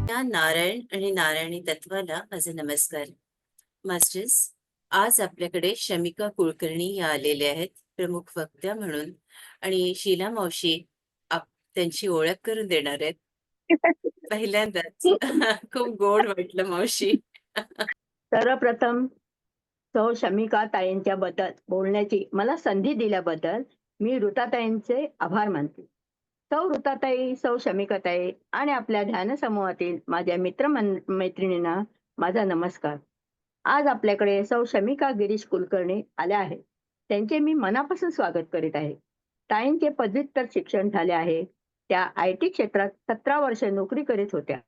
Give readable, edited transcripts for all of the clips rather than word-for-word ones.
या नारायण आणि नारायणी तत्वाला माझे नमस्कार. मास्टर्स, आज आपल्याकडे शमिका कुलकर्णी या आलेल्या आहेत प्रमुख वक्त्या म्हणून. आणि शीला मावशी त्यांची ओळख करून देणार आहेत पहिल्यांदाच. खूप गोड वाटलं मावशी. सर्वप्रथम सौ शमिका ताईंच्या बद्दल बोलण्याची मला संधी दिल्याबद्दल मी ऋताताईंचे आभार मानते. सौ ऋताताई, सौ शमिकाताई आणि आपल्या ध्यान समूहातील माझ्या मैत्रिणींना माझा नमस्कार. आज आपल्याकडे सौ शमिका गिरीश कुलकर्णी आल्या आहेत. त्यांचे मी मनापासून स्वागत करीत आहे. ताईंचे पदव्युत्तर शिक्षण झाले आहे. त्या IT क्षेत्रात 17 वर्ष नोकरी करीत होत्या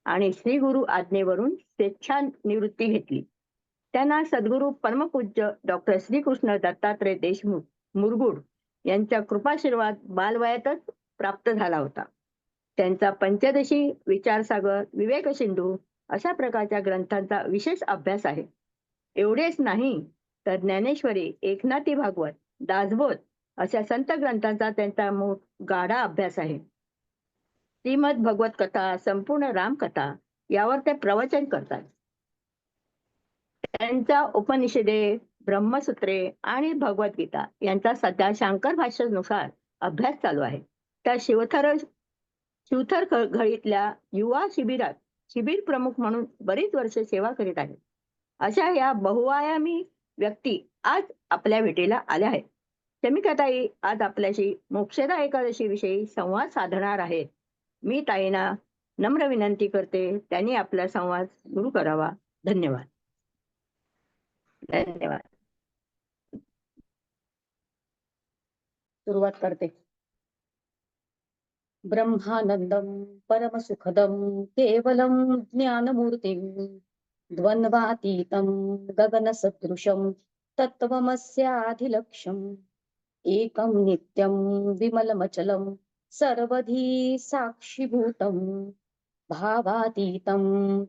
आणि श्री गुरु आज्ञेवरून स्वेच्छानिवृत्ती घेतली. त्यांना सद्गुरू परमपूज्य डॉक्टर श्रीकृष्ण दत्तात्रय देशमुख मुरगुड यांच्या कृपाशीर्वाद बालवयातच प्राप्त झाला होता. त्यांचा पंचदशी, विचारसागर, विवेक सिंधू अशा प्रकारच्या ग्रंथांचा विशेष अभ्यास आहे. एवढेच नाही तर ज्ञानेश्वरी, एकनाथी भागवत, दासबोध अशा संत ग्रंथांचा त्यांचा गाढा अभ्यास आहे. श्रीमद भगवत कथा, संपूर्ण रामकथा यावर ते प्रवचन करतात. त्यांचा उपनिषदे, ब्रह्मसूत्रे आणि भगवद्गीता यांचा सध्या शांकर भाष्यानुसार अभ्यास चालू आहे. त्या शिवथर घळीतल्या युवा शिबिरात शिबिर प्रमुख म्हणून बरीच वर्ष सेवा करीत आहेत. अशा या बहुआयामी व्यक्ती आज आपल्या भेटीला आल्या आहेत. शमिकाताई आज आपल्याशी मोक्षदा एकादशी विषयी संवाद साधणार आहेत. मी ताईंना नम्र विनंती करते, त्यांनी आपला संवाद सुरू करावा. धन्यवाद. धन्यवाद. सुरुवात करते. ब्रह्मानंदम परमसुखदम केवलम ज्ञानमूर्तिं द्वंद्वातीतं गगनसदृशं तत्त्वमस्याधिलक्ष्यम् एकं नित्यं विमलमचलं सर्वधी साक्षीभूतं भावातीतं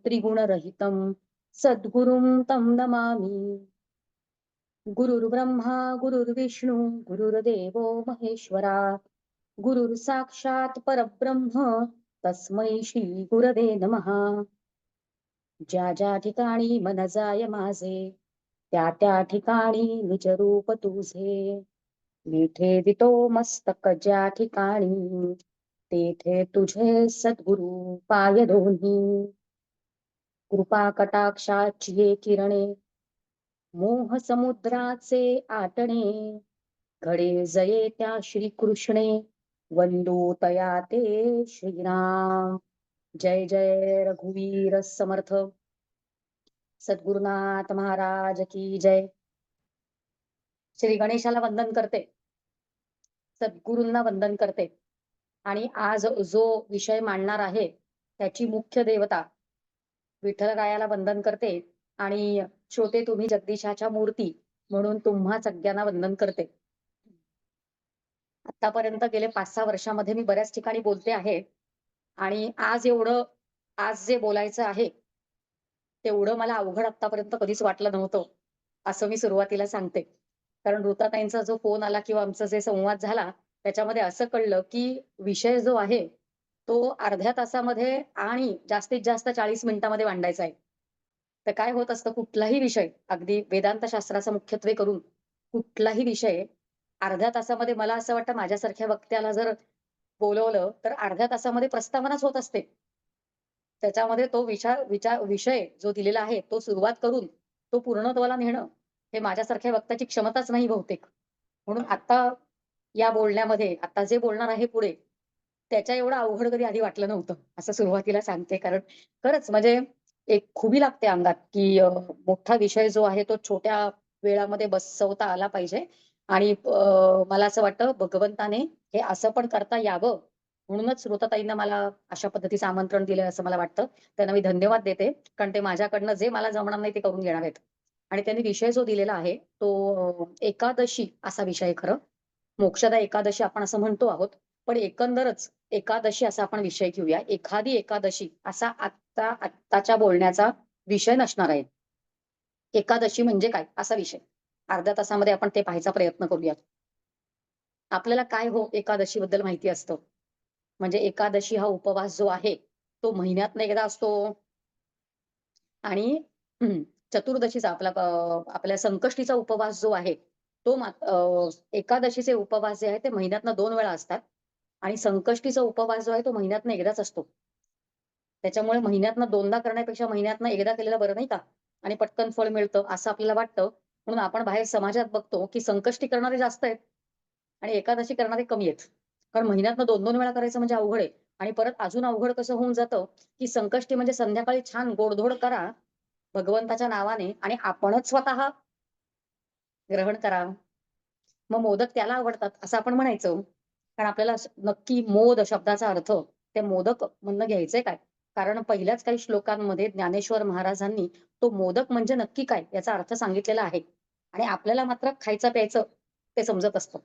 त्रिगुणरहितं सद्गुरुं तं नमामि. गुरुर्ब्रह्मा गुरुर्विष्णू गुरुर्देवो महेश्वरा गुरुर्साक्षात् परब्रह्म तस्मै श्री गुरवे नमः. ज्या ज्या ठिकाणी मन जाय माझे त्या त्या ठिकाणी निज रूप तुझे. विठे वितो मस्तक ज्या ठिकाणी तेथे तुझे सद्गुरु पाय दोन्ही. कृपा कटाक्षाची किरणे मोह समुद्राचे आटणे घडे जये त्या श्रीकृष्णे वंदो तया ते श्रीराम. जय जय रघुवीर समर्थ. सद्गुरुनाथ महाराज की जय. श्री गणेशाला वंदन करते, सद्गुरूंना वंदन करते आणि आज जो विषय मांडणार आहे त्याची मुख्य देवता विठ्ठलरायाला वंदन करते आणि श्रोते तुम्ही जगदीशाच्या मूर्ती म्हणून तुम्हा सगळ्यांना वंदन करते. आतापर्यंत गेले 5-6 वर्षामध्ये मी बऱ्याच ठिकाणी बोलते आहे आणि आज जे बोलायचं आहे तेवढं मला अवघड आतापर्यंत कधीच वाटलं नव्हतं असं मी सुरुवातीला सांगते. कारण ऋताताईंचा जो फोन आला किंवा आमचा जे संवाद झाला त्याच्यामध्ये असं कळलं की विषय जो आहे तो अर्ध्या तासामध्ये आणि जास्तीत जास्त 40 मिनिटांमध्ये मांडायचा आहे. तर काय होत असतं, कुठलाही विषय अगदी वेदांत शास्त्राचा मुख्यत्वे करून कुठलाही विषय अर्ध्या तासामध्ये, मला असं वाटतं माझ्यासारख्या वक्त्याला जर बोलवलं तर अर्ध्या तासामध्ये प्रस्तावनाच होत असते. त्याच्यामध्ये तो विषय जो दिलेला आहे तो सुरुवात करून तो पूर्णत्वाला नेणं हे माझ्यासारख्या वक्त्याची क्षमताच नाही बहुतेक. म्हणून आता या बोलण्यामध्ये आता जे बोलणार आहे पुढे त्याच्या एवढं अवघड कधी आधी वाटलं नव्हतं असं सुरुवातीला सांगते. कारण खरंच म्हणजे एक खुबी लागते अंगात की मोठा विषय जो आहे तो छोट्या वेळामध्ये बसवता आला पाहिजे. आणि मला असं वाटतं भगवंताने हे असं पण करता यावं म्हणूनच श्रोताताईंना मला अशा पद्धतीचं आमंत्रण दिलं असं मला वाटतं. त्यांना मी धन्यवाद देते, कारण ते माझ्याकडनं जे मला जमणार नाही ते करून घेणार आहेत. आणि त्यांनी विषय जो दिलेला आहे तो एकादशी असा विषय. खरं मोक्षदा एकादशी आपण असं म्हणतो आहोत, पण एकंदरच एकादशी असा आपण विषय घेऊया. एखादी एकादशी असा आत्ताच्या बोलण्याचा विषय नसणार आहे. एकादशी म्हणजे काय असा विषय अर्ध्या तासामध्ये आपण ते पाहायचा प्रयत्न करूया. आपल्याला काय हो एकादशी बद्दल माहिती असतं. म्हणजे एकादशी हा उपवास जो आहे तो महिन्यातनं एकदा असतो आणि चतुर्दशीचा आपल्या संकष्टीचा उपवास जो आहे, तो एकादशीचे उपवास जे आहेत ते महिन्यातनं 2 वेळा असतात आणि संकष्टीचा उपवास जो आहे तो महिन्यातनं एकदाच असतो. त्याच्यामुळे महिन्यातनं 2दा करण्यापेक्षा महिन्यातनं एकदा केलेलं बरं नाही का? आणि पटकन फळ मिळतं असं आपल्याला वाटतं. म्हणून आपण बाहेर समाजात बघतो, की संकष्टी करणारे जास्त आहेत आणि एकादशी करणारे कमी आहेत. कारण महिन्यातनं 2-2 वेळा करायचं म्हणजे अवघड आहे. आणि परत अजून अवघड कसं होऊन जातं, की संकष्टी म्हणजे संध्याकाळी छान गोडधोड करा भगवंताच्या नावाने आणि आपणच स्वतः ग्रहण करा. मग मोदक त्याला आवडतात असं आपण म्हणायचं. कारण आपल्याला नक्की मोद शब्दाचा अर्थ ते मोदक मधनं घ्यायचंय काय? कारण पहिल्याच काही श्लोकांमध्ये ज्ञानेश्वर महाराजांनी तो मोदक म्हणजे नक्की काय याचा अर्थ सांगितलेला आहे. आणि आपल्याला मात्र खायचं प्यायचं ते समजत असतं.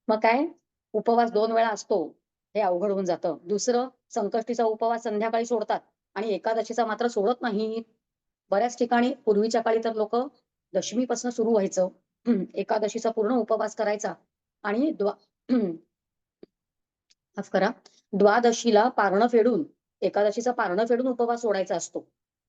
मग काय उपवास 2 वेळा असतो, हे अवघड होऊन जातं. दुसरं संकष्टीचा उपवास संध्याकाळी सोडतात आणि एकादशीचा मात्र सोडत नाहीत. बऱ्याच ठिकाणी पूर्वीच्या काळी तर लोकं दशमीपासून सुरू व्हायचं. एकादशीचा पूर्ण उपवास करायचा आणि माफ करा, द्वादशीला पारणं फेडून, एकादशीचा पारणं फेडून उपवास सोडायचा असतो.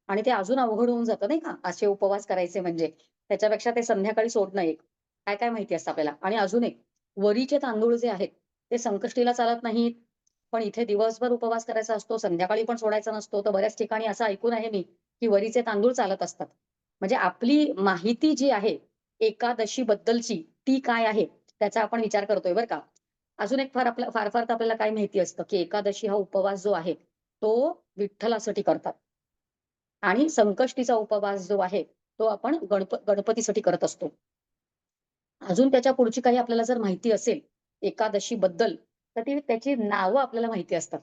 आणि ते अजून अवघड होऊन जातं नाही का, असे उपवास करायचे म्हणजे. त्याच्यापेक्षा ते संध्याकाळी सोडणं एक. काय-काय माहिती असतं आपल्याला. आणि अजून एक, वरीचे तांदूळ जे आहेत, ते संकष्टीला चालत नाहीत. पण इथे दिवसभर उपवास करायचा असतो, संध्याकाळी पण सोडायचा नसतो. तर बऱ्याच ठिकाणी असं ऐकून आहे मी, की वरीचे तांदूळ चालत असतात. म्हणजे आपली माहिती जी आहे एकादशीबद्दलची, ती काय आहे, त्याचा आपण विचार करतोय बरं का. अजून एक फार-फार तर आपल्याला काय माहिती असतं, की एकादशी हा उपवास जो आहे, तो विठ्ठलासाठी करतात. आणि संकष्टीचा उपवास जो आहे, तो आपण गणपतीसाठी करत असतो. अजून त्याच्या पुढची काही आपल्याला जर माहिती असेल एकादशीबद्दल, तर ती त्याची नावं आपल्याला माहिती असतात.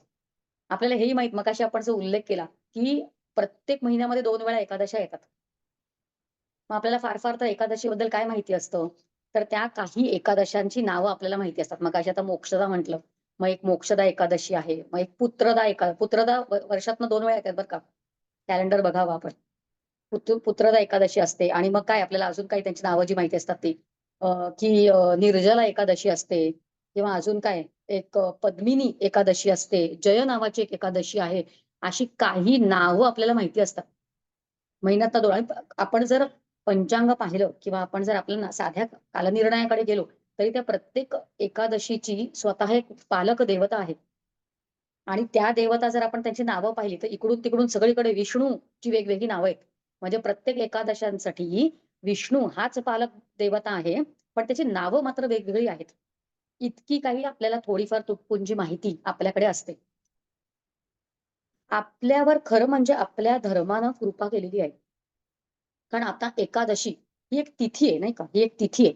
आपल्याला हेही माहीत मगाशी आपण जो उल्लेख केला, की प्रत्येक महिन्यामध्ये 2 वेळा एकादशा येतात. मग आपल्याला फार-फार तर एकादशीबद्दल काय माहिती असतं? तर त्या काही एकादशांची नावं आपल्याला माहिती असतात. मगाशी आता मोक्षदा म्हटलं. मग एक मोक्षदा एकादशी आहे. मग एक पुत्रदा वर्षातनं 2 वेळा येतात बरं का. कॅलेंडर बघावं आपण. पुत्रदा एकादशी असते आणि मग काय आपल्याला अजून काही त्यांची नावं जी माहिती असतात ती निर्जला एकादशी असते किंवा अजून काय एक पद्मिनी एकादशी असते. जय नावाची एक एकादशी आहे. अशी काही नावं आपल्याला माहिती असतात. महिन्यातनं 2 आणि आपण जर पंचांग पाहिलं किंवा आपण जर आपल्या साध्या कालनिर्णयाकडे गेलो, तरी त्या प्रत्येक एकादशीची स्वतः एक पालक देवता आहे. आणि त्या देवता जर आपण त्यांची नावं पाहिली, तर इकडून-तिकडून सगळीकडे विष्णूची वेगवेगळी नावं आहेत. म्हणजे प्रत्येक एकादशांसाठी विष्णू हाच पालक देवता आहे, पण त्याची नावं मात्र वेगवेगळी आहेत. इतकी काही आपल्याला थोडीफार तुटपुंजी माहिती आपल्याकडे असते. आपल्यावर खरं म्हणजे आपल्या धर्मानं कृपा केलेली आहे. कारण आता एकादशी ही एक तिथी आहे नाही का? ही एक तिथी आहे.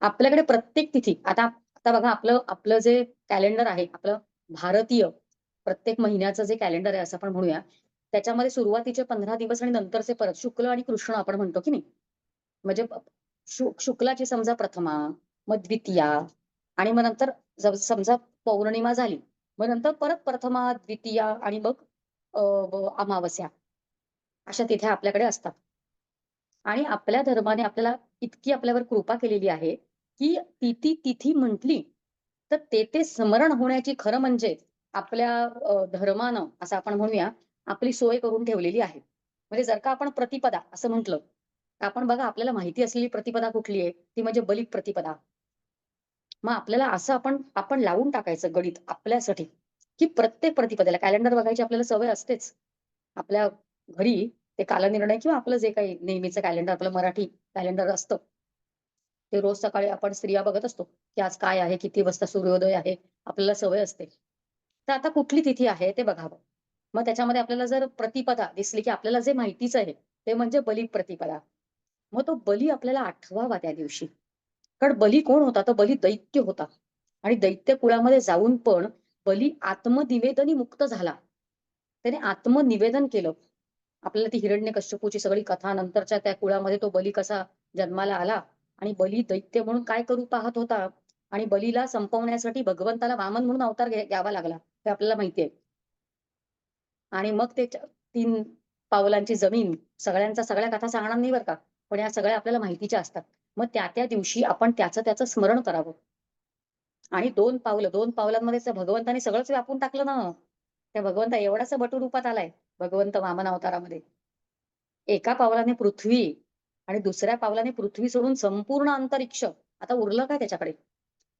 आपल्याकडे प्रत्येक तिथी आता आता बघा आपलं आपलं जे कॅलेंडर आहे, आपलं भारतीय प्रत्येक महिन्याचं जे कॅलेंडर आहे असं आपण म्हणूया, त्याच्यामध्ये सुरुवातीचे 15 दिवस आणि नंतरचे परत शुक्ल आणि कृष्ण आपण म्हणतो की नाही? म्हणजे शुक्लाची समजा प्रथमा, मग द्वितीया आणि मग नंतर समजा पौर्णिमा झाली. मग नंतर परत प्रथमा, द्वितीया आणि मग अमावास्या अशा तिथ्या आपल्याकडे असतात. आणि आपल्या धर्माने आपल्याला इतकी आपल्यावर कृपा केलेली आहे, की ती तिथी म्हटली, तर ते स्मरण होण्याची खरं म्हणजे आपल्या धर्मानं असं आपण म्हणूया, आपली सोय करून ठेवलेली आहे. म्हणजे जर का आपण प्रतिपदा असं म्हटलं, तर आपण बघा आपल्याला माहिती असलेली प्रतिपदा कुठली आहे? ती म्हणजे बलिप्रतिपदा. मग आपल्याला असं आपण आपण लावून टाकायचं गणित आपल्यासाठी, की प्रत्येक प्रतिपदेला कॅलेंडर बघायची आपल्याला सवय असतेच. आपल्या घरी ते कालनिर्णय किंवा आपलं जे काही नेहमीचं कॅलेंडर आपलं मराठी कॅलेंडर असतं. ते रोज सकाळी आपण स्त्रिया बघत असतो, की आज काय आहे, किती वाजता सूर्योदय आहे, आपल्याला सवय असते. तर आता कुठली तिथी आहे ते बघावं. मग त्याच्यामध्ये आपल्याला जर प्रतिपदा दिसली, की आपल्याला जे माहितीच आहे, ते म्हणजे बलिप्रतिपदा. मग तो बली आपल्याला आठवावा त्या दिवशी. कारण बली कोण होता? तर बली दैत्य होता. आणि दैत्य कुळामध्ये जाऊन पण बली आत्मनिवेदनी मुक्त झाला. त्याने आत्मनिवेदन केलं. आपल्याला ती हिरण्यकश्यपूची सगळी कथा नंतरच्या त्या कुळामध्ये तो बली कसा जन्माला आला आणि बली दैत्य म्हणून काय करू पाहत होता आणि बलीला संपवण्यासाठी भगवंताला वामन म्हणून अवतार घ्यावा लागला. हे आपल्याला माहिती आहे. आणि मग ते 3 पावलांची जमीन सगळ्या कथा सांगणार नाही बरं का. पण या सगळ्या आपल्याला माहितीच्या असतात. मग त्या दिवशी आपण त्याचं स्मरण करावं. आणि 2 पावलं, 2 पावलांमध्येच त्या भगवंताने सगळंच व्यापून टाकलं ना. त्या भगवंता एवढासा बटू रूपात आलाय भगवंत वामन अवतारामध्ये. एका पावलाने पृथ्वी आणि दुसऱ्या पावलाने पृथ्वी सोडून संपूर्ण अंतरिक्ष. आता उरलं काय त्याच्याकडे?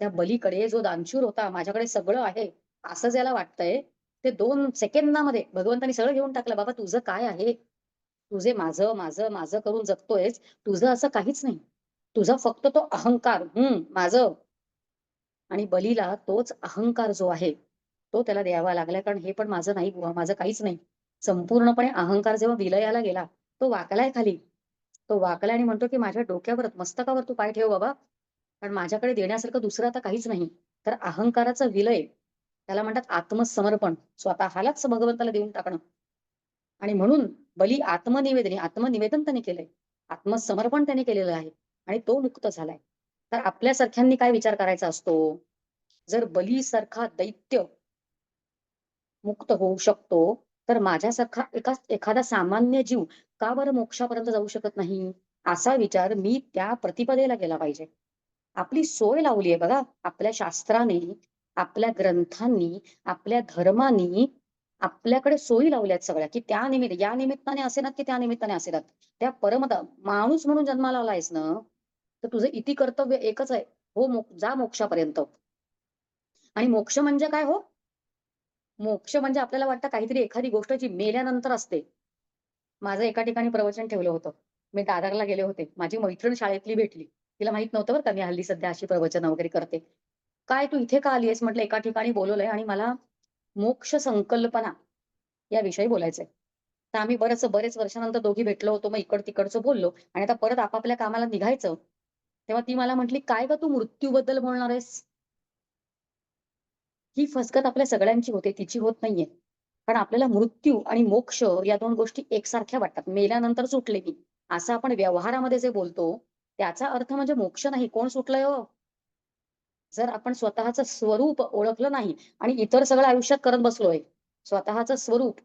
त्या बलीकडे जो दानशूर होता, माझ्याकडे सगळं आहे, असं ज्याला वाटतंय, ते 2 सेकंदामध्ये भगवंतानी सगळं घेऊन टाकलं. बाबा तुझं काय आहे? तुझे माझं, माझं, माझं करून जगतोयस. तुझं असं काहीच नाही. तुझा फक्त तो अहंकार, माझं. आणि बलीला तोच अहंकार जो आहे, तो त्याला द्यावा लागला. कारण हे पण माझं नाही बुवा, माझं काहीच नाही. संपूर्णपणे अहंकार जेव्हा विलयाला गेला, तो वाकलाय खाली. तो वाकलाय आणि म्हणतो, की माझ्या डोक्यावर, मस्तकावर तू पाय ठेव बाबा. कारण माझ्याकडे देण्यासारखं दुसरं आता काहीच नाही. तर अहंकाराचा विलय, त्याला म्हणतात आत्मसमर्पण. स्वतःलाच भगवंताला देऊन टाकणं. आणि म्हणून बली आत्मनिवेदन त्याने केलंय. आत्मसमर्पण त्याने केलेलं आहे आणि तो मुक्त झालाय. तर आपल्यासारख्यांनी काय विचार करायचा असतो? जर बलीसारखा दैत्य मुक्त होऊ शकतो, तर माझ्यासारखा एखादा सामान्य जीव का बरं मोक्षापर्यंत जाऊ शकत नाही? असा विचार मी त्या प्रतिपदेला केला पाहिजे. आपली सोय लावली आहे बघा. आपल्या शास्त्राने, आपल्या ग्रंथांनी, आपल्या धर्मानी आपल्याकडे सोयी लावल्यात सगळ्या, की त्या या निमित्ताने असेनात, की त्या निमित्ताने असेनात. त्या माणूस म्हणून जन्माला आलायस ना, तर तुझं इती कर्तव्य एकच आहे. हो, जा मोक्षापर्यंत. आणि मोक्ष म्हणजे काय हो? मोक्ष म्हणजे आपल्याला वाटतं काहीतरी एखादी गोष्ट जी मेल्यानंतर असते. माझं एका ठिकाणी प्रवचन ठेवलं होतं. मी दादरला गेले होते. माझी मैत्रीण शाळेतली भेटली. तिला माहित नव्हतं बरं का मी हल्ली सध्या अशी प्रवचन वगैरे करते. "काय तू इथे का आली आहेस?" म्हटलं, "एका ठिकाणी बोलवलंय आणि मला मोक्ष संकल्पना याविषयी बोलायचंय." तर आम्ही बरेच वर्षानंतर दोघी भेटलो होतो. मग इकड-तिकडचं बोललो आणि आता परत आपापल्या कामाला निघायचं. तेव्हा ती मला म्हटली, "काय गं तू मृत्यूबद्दल बोलणार आहेस?" ही फसगत आपल्या सगळ्यांची होते, तिची होत नाहीये. कारण आपल्याला मृत्यू आणि मोक्ष या 2 गोष्टी एकसारख्या वाटतात. मेल्यानंतर सुटले मी. असं आपण व्यवहारामध्ये जे बोलतो, त्याचा अर्थ म्हणजे मोक्ष नाही. कोण सुटलंय हो? जर आपण स्वतःचं स्वरूप ओळखलं नाही आणि इतर सगळं आयुष्यात करत बसलोय, स्वतःचं स्वरूप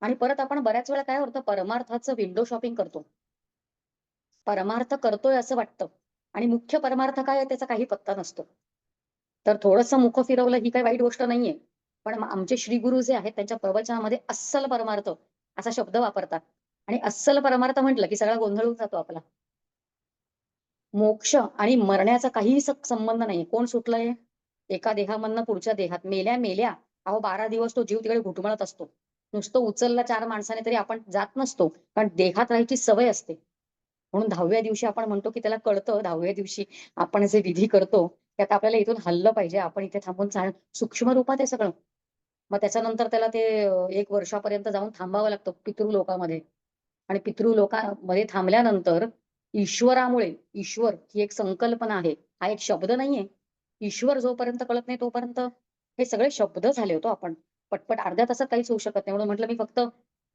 आणि परत आपण बऱ्याच वेळा काय होतं, परमार्थाचं विंडो शॉपिंग करतो. परमार्थ करतोय असं वाटतं आणि मुख्य परमार्थ काय आहे त्याचा काही पत्ता नसतो. तर थोडंसं मुख फिरवलं ही काही वाईट गोष्ट नाहीये. पण आमचे श्री गुरु जे आहेत त्यांच्या प्रवचनामध्ये अस्सल परमार्थ असा शब्द वापरतात आणि अस्सल परमार्थ म्हटलं की सगळा गोंधळून जातो आपला. मोक्ष आणि मरण्याचा काहीही संबंध नाहीये. कोण सुटलंय? एका देहामधनं पुढच्या देहात. मेल्या. अहो 12 दिवस तो जीव तिकडे घुटमळत असतो. नुसतं उचलला 4 माणसाने तरी आपण जात नसतो. कारण देहात राहायची सवय असते. म्हणून 10व्या दिवशी आपण म्हणतो, की त्याला कळतं 10व्या दिवशी आपण जे विधी करतो, त्यात आपल्याला इथून हललं पाहिजे. आपण इथे थांबून सूक्ष्म रूपात आहे सगळं. मग त्याच्यानंतर त्याला ते 1 वर्षापर्यंत जाऊन थांबावं लागतं पितृलोकामध्ये आणि पितृलोकामध्ये थांबल्यानंतर ईश्वरामुळे ईश्वर ही एक संकल्पना आहे. हा एक शब्द नाहीये. ईश्वर जोपर्यंत कळत नाही तोपर्यंत हे सगळे शब्द झाले होतो आपण. पटपट अर्ध्या तासात काहीच होऊ शकत नाही. म्हणून म्हटलं मी फक्त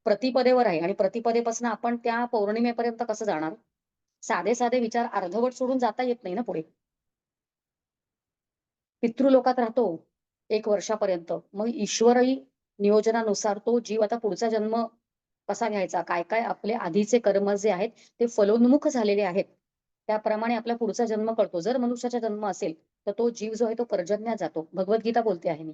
प्रतिपदेवर आहे आणि प्रतिपदेपासून आपण त्या पौर्णिमेपर्यंत कसं जाणार? साधे-साधे विचार अर्धवट सोडून जाता येत नाही ना पुढे. पितृलोकात राहतो 1 वर्षापर्यंत. मग ईश्वरी नियोजनानुसार तो जीव आता पुढचा जन्म कसा घ्यायचा? काय-काय आपले आधीचे कर्म जे आहेत ते फलोन्मुख झालेले आहेत. त्याप्रमाणे आपला पुढचा जन्म कळतो. जर मनुष्याचा जन्म असेल, तर तो जीव जो आहे तो पर्जन्यात जातो. भगवद्गीता बोलते आहे मी.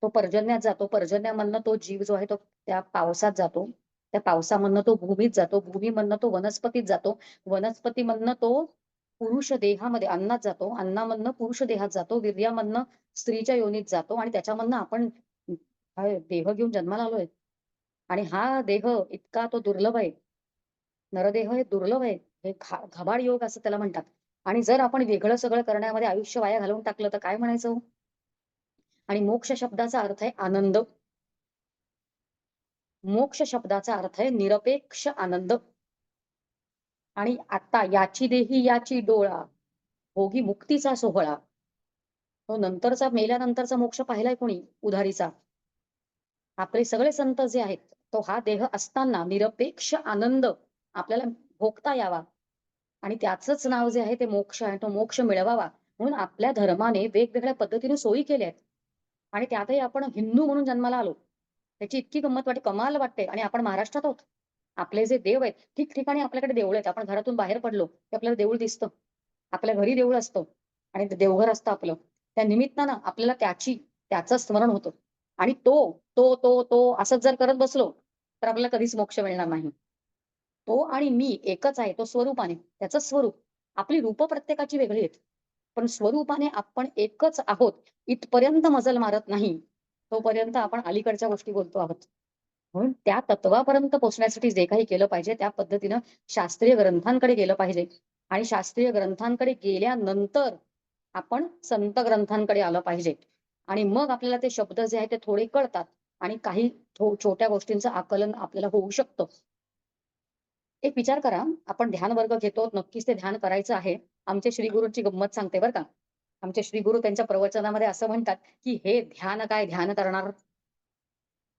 तो पर्जन्यात जातो. पर्जन्यामधनं तो जीव जो आहे तो त्या पावसात जातो. त्या पावसामधनं तो भूमीत जातो. भूमीमधनं तो वनस्पतीत जातो. वनस्पतीमधनं तो पुरुष देहामध्ये अन्नात जातो. अन्नामधनं पुरुष देहात जातो. वीर्यामधनं स्त्रीच्या योनीत जातो आणि त्याच्यामधनं आपण हा देह घेऊन जन्माला आलोय. आणि हा देह इतका तो दुर्लभ आहे. नरदेह हे दुर्लभ आहे. हे घबाड योग असं त्याला म्हणतात. आणि जर आपण वेगळं सगळं करण्यामध्ये आयुष्य वाया घालवून टाकलं तर काय म्हणायचं हो? आणि मोक्ष शब्दाचा अर्थ आहे आनंद. मोक्ष शब्दाचा अर्थ आहे निरपेक्ष आनंद. आणि आता याची देही याची डोळा, भोगी मुक्तीचा सोहळा. तो नंतरचा मेल्यानंतरचा मोक्ष पाहिलाय कोणी? उधारीचा. आपले सगळे संत जे आहेत, तो हा देह असताना निरपेक्ष आनंद आपल्याला भोगता यावा आणि त्याचंच नाव जे आहे ते मोक्ष आहे. तो मोक्ष मिळवावा म्हणून आपल्या धर्माने वेगवेगळ्या पद्धतीने सोयी केल्या आहेत. आणि त्यातही आपण हिंदू म्हणून जन्माला आलो. त्याची इतकी गंमत वाटते, कमाल वाटते आणि आपण महाराष्ट्रात आहोत. आपले जे देव आहेत, ठिकठिकाणी आपल्याकडे देऊळ आहेत. आपण घरातून बाहेर पडलो, की आपल्याला देऊळ दिसतं. आपल्या घरी देऊळ असतं आणि ते देवघर असतं आपलं. त्या निमित्तानं आपल्याला त्याचं स्मरण होतं आणि तो असंच जर करत बसलो तर आपल्याला कधीच मोक्ष मिळणार नाही. तो आणि मी एकच आहे, तो स्वरूपाने. त्याचं स्वरूप. आपली रूप प्रत्येकाची वेगळी आहेत. पण स्वरूपाने आपण एकच आहोत, इथपर्यंत मजल मारत नाही, तोपर्यंत आपण अलीकडच्या गोष्टी बोलतो आहोत. म्हणून त्या तत्वापर्यंत पोहोचण्यासाठी जे काही केलं पाहिजे, त्या पद्धतीनं शास्त्रीय ग्रंथांकडे गेलं पाहिजे. आणि शास्त्रीय ग्रंथांकडे गेल्यानंतर आपण संत ग्रंथांकडे आलं पाहिजे. आणि मग आपल्याला ते शब्द जे आहेत ते थोडे कळतात आणि काही छोट्या गोष्टींचं आकलन आपल्याला होऊ शकतं. एक विचार करा, आपण ध्यान वर्ग घेतो, नक्कीच ते ध्यान करायचं आहे. आमचे श्री गुरूंची गंमत सांगते बरं का. आमचे श्री गुरु त्यांच्या प्रवचनामध्ये असं म्हणतात, की हे ध्यान काय ध्यान करणार.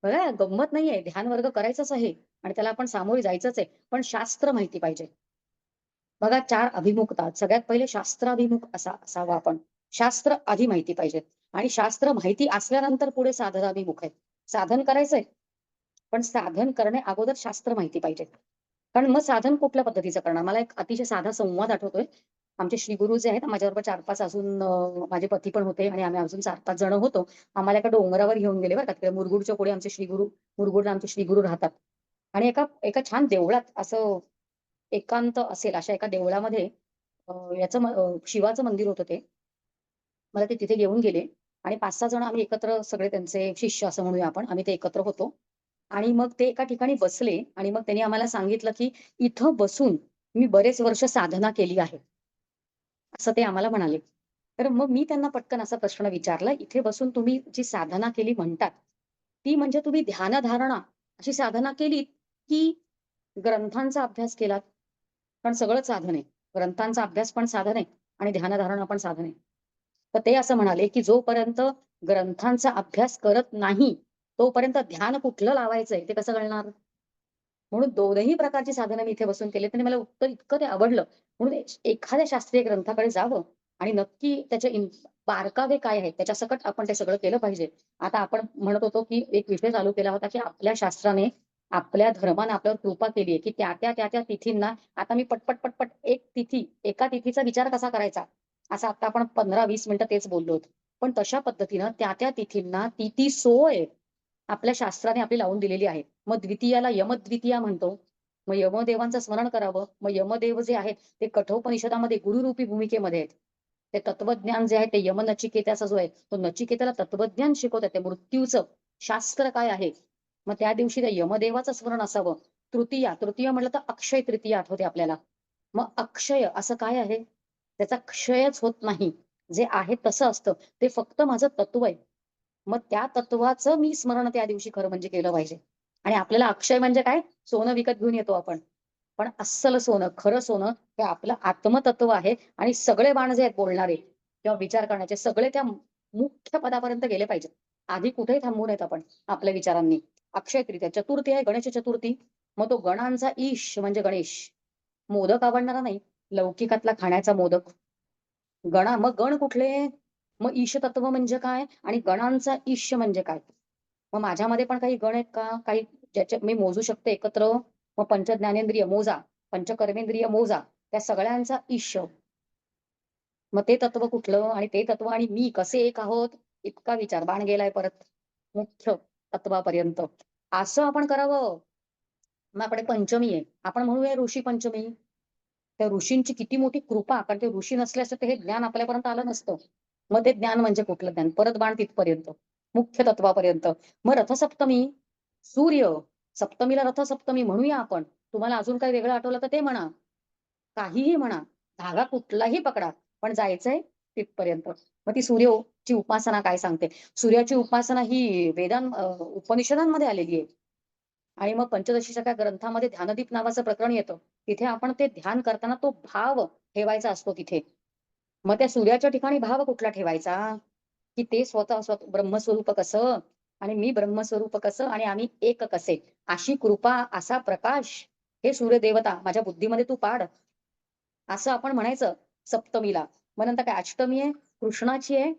बघा गंमत नाहीये, ध्यान वर्ग करायचाच आहे आणि त्याला आपण सामोरे जायचंच आहे. पण शास्त्र माहिती पाहिजे. बघा 4 अभिमुखता. सगळ्यात पहिले शास्त्राभिमुख असावं आपण. शास्त्र आधी माहिती पाहिजेत आणि शास्त्र माहिती असल्यानंतर पुढे साधनाभिमुख आहेत. साधन करायचंय, पण साधन करण्या अगोदर शास्त्र माहिती पाहिजे. कारण मग साधन कुठल्या पद्धतीचं करणार? मला एक अतिशय साधा संवाद आठवतोय. आमचे श्री गुरु जे आहेत माझ्याबरोबर 4-5 अजून माझे पती पण होते आणि आम्ही अजून 4-5 जण होतो. आम्हाला एका डोंगरावर घेऊन गेले बरं का. तिकडे मुरगुडच्या पुढे आमचे श्री गुरु, मुरगुडला आमचे श्री गुरु राहतात. आणि एका एका छान देवळात असं एकांत असेल अशा एका देवळामध्ये शिवाचं मंदिर होतं ते. मला ते तिथे घेऊन गेले आणि 5-6 जण आम्ही एकत्र सगळे त्यांचे शिष्य असं म्हणूया आपण. आम्ही ते एकत्र होतो. आणि मग ते एका ठिकाणी बसले आणि मग त्यांनी आम्हाला सांगितलं, की "इथं बसून मी बरेच वर्ष साधना केली आहे." असं ते आम्हाला म्हणाले. तर मग मी त्यांना पटकन असा प्रश्न विचारला, "इथे बसून तुम्ही जी साधना केली म्हणतात, ती म्हणजे तुम्ही ध्यानधारणा अशी साधना केलीत, की ग्रंथांचा अभ्यास केलात?" पण सगळंच साधन आहे. ग्रंथांचा अभ्यास पण साधन आहे आणि ध्यानधारणा पण साधन आहे. तर ते असं म्हणाले, की जोपर्यंत ग्रंथांचा अभ्यास करत नाही, तोपर्यंत ध्यान कुठलं लावायचंय ते कसं कळणार? म्हणून दोनही प्रकारची साधनं मी इथे बसून केलीत आणि मला उत्तर इतकं ते आवडलं. म्हणून एखाद्या शास्त्रीय ग्रंथाकडे जावं आणि नक्की त्याचे बारकावे काय आहेत त्याच्यासकट आपण ते सगळं केलं पाहिजे. आता आपण म्हणत होतो, की एक विषय चालू केला होता, की आपल्या शास्त्राने, आपल्या धर्माने आपल्यावर कृपा केली आहे, की त्या तिथींना आता मी पटपट एक तिथी, एका तिथीचा विचार कसा करायचा? असं आता आपण 15-20 मिनिटं तेच बोललो होतो. पण तशा पद्धतीनं त्या तिथींना ती सोय आपल्या शास्त्राने आपली लावून दिलेली आहे. मग द्वितीयाला यमद्वितीया म्हणतो. मग यमदेवांचं स्मरण करावं. मग यमदेव जे आहेत ते कठोपनिषदामध्ये गुरुरूपी भूमिकेमध्ये आहेत. ते तत्वज्ञान जे आहे ते यमनचिकेताचा जो आहे तो नचिकेताला तत्वज्ञान शिकवतात. ते मृत्यूचं शास्त्र काय आहे. मग त्या दिवशी त्या यमदेवाचं स्मरण असावं. तृतीय म्हटलं तर अक्षय तृतीया आठवते आपल्याला. मग अक्षय असं काय आहे? त्याचा क्षयच होत नाही. जे आहे तसं असतं. ते फक्त माझं तत्व आहे. मग त्या तत्वाचं मी स्मरण त्या दिवशी खरं म्हणजे केलं पाहिजे. आणि आपल्याला अक्षय म्हणजे काय? सोनं विकत घेऊन येतो आपण. पण अस्सल सोनं, खरं सोनं हे आपलं आत्मतत्व आहे आणि सगळे बाण जे आहेत बोलणारे किंवा विचार करण्याचे सगळे त्या मुख्य पदापर्यंत गेले पाहिजेत. आधी कुठेही थांबू नयेत आपण आपल्या विचारांनी. अक्षय तृतीया, चतुर्थी आहे गणेश चतुर्थी. मग तो गणांचा ईश म्हणजे गणेश. मोदक आवडणारा नाही, लौकिकातला खाण्याचा मोदक. मग गण कुठले? मग ईश तत्व म्हणजे काय आणि गणांचा ईश म्हणजे काय? मग माझ्यामध्ये पण काही गण आहेत का? काही ज्याचे मी मोजू शकते एकत्र. मग पंचज्ञानेंद्रिय मोजा, पंचकर्मेंद्रिय मोजा, त्या सगळ्यांचा ईश. मग ते तत्व कुठलं आणि ते तत्व आणि मी कसे एक आहोत? इतका विचार बाण गेलाय परत मुख्य तत्वापर्यंत. असं आपण करावं. मग आपल्याकडे पंचमी आहे. आपण म्हणूया ऋषी पंचमी. त्या ऋषींची किती मोठी कृपा, कारण ते ऋषी नसले असते तर हे ज्ञान आपल्यापर्यंत आलं नसतं. मग ते ज्ञान म्हणजे कुठलं ज्ञान? परत बाण तिथपर्यंत, मुख्य तत्वापर्यंत. मग रथसप्तमी, सूर्य. सप्तमीला रथसप्तमी म्हणूया आपण. तुम्हाला अजून काही वेगळं आठवलं तर ते म्हणा. काहीही म्हणा. धागा कुठलाही पकडा, पण जायचंय तिथपर्यंत. मग ती सूर्याची उपासना काय सांगते? सूर्याची उपासना ही उपनिषदांमध्ये आलेली आहे. आणि मग पंचदशीच्या त्या ग्रंथामध्ये ध्यानदीप नावाचं प्रकरण येतं. तिथे आपण ते ध्यान करताना तो भाव ठेवायचा असतो तिथे. मग त्या सूर्याच्या ठिकाणी भाव कुठला ठेवायचा? की ते स्वतः ब्रह्मस्वरूप कसं आणि मी ब्रह्मस्वरूप कसं आणि आम्ही एक कसे. अशी कृपा, असा प्रकाश, हे सूर्यदेवता माझ्या बुद्धीमध्ये तू पाड. असं आपण म्हणायचं सप्तमीला. मग नंतर काय अष्टमी आहे, कृष्णाची आहे.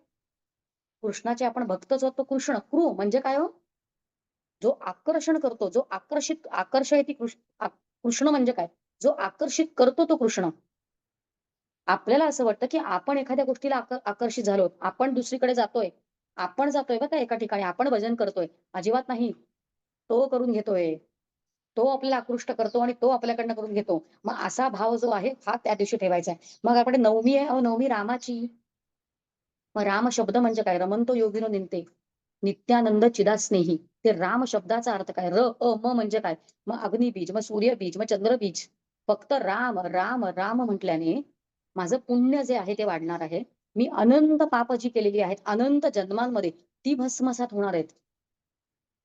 कृष्णाचे आपण भक्तच आहोत. तो कृष्ण. म्हणजे काय हो? जो आकर्षण करतो, जो आकर्षयती कृष्ण म्हणजे काय? जो आकर्षित करतो तो कृष्ण. आपल्याला असं वाटतं, की आपण एखाद्या गोष्टीला आकर्षित झालो. आपण दुसरीकडे जातोय. आपण जातोय बघा एका ठिकाणी, आपण भजन करतोय. अजिबात नाही. तो करून घेतोय. तो आपल्याला आकृष्ट करतो आणि तो आपल्याकडनं करून घेतो. मग असा भाव जो आहे हा त्या दिवशी ठेवायचा आहे. मग आपल्याकडे नवमी आहे. अहो नवमी रामाची. मग राम शब्द म्हणजे काय? रमंतो योगिनो निंते. नित्यानंद चिदास्नेही. ते राम शब्दाचा अर्थ काय? म म्हणजे काय? मग अग्निबीज, मग सूर्यबीज, मग चंद्रबीज. फक्त राम, राम, राम म्हटल्याने माझं पुण्य जे आहे ते वाढणार आहे. मी अनंत पाप जी केलेली आहेत, अनंत जन्मांमध्ये ती भस्मसात होणार आहेत.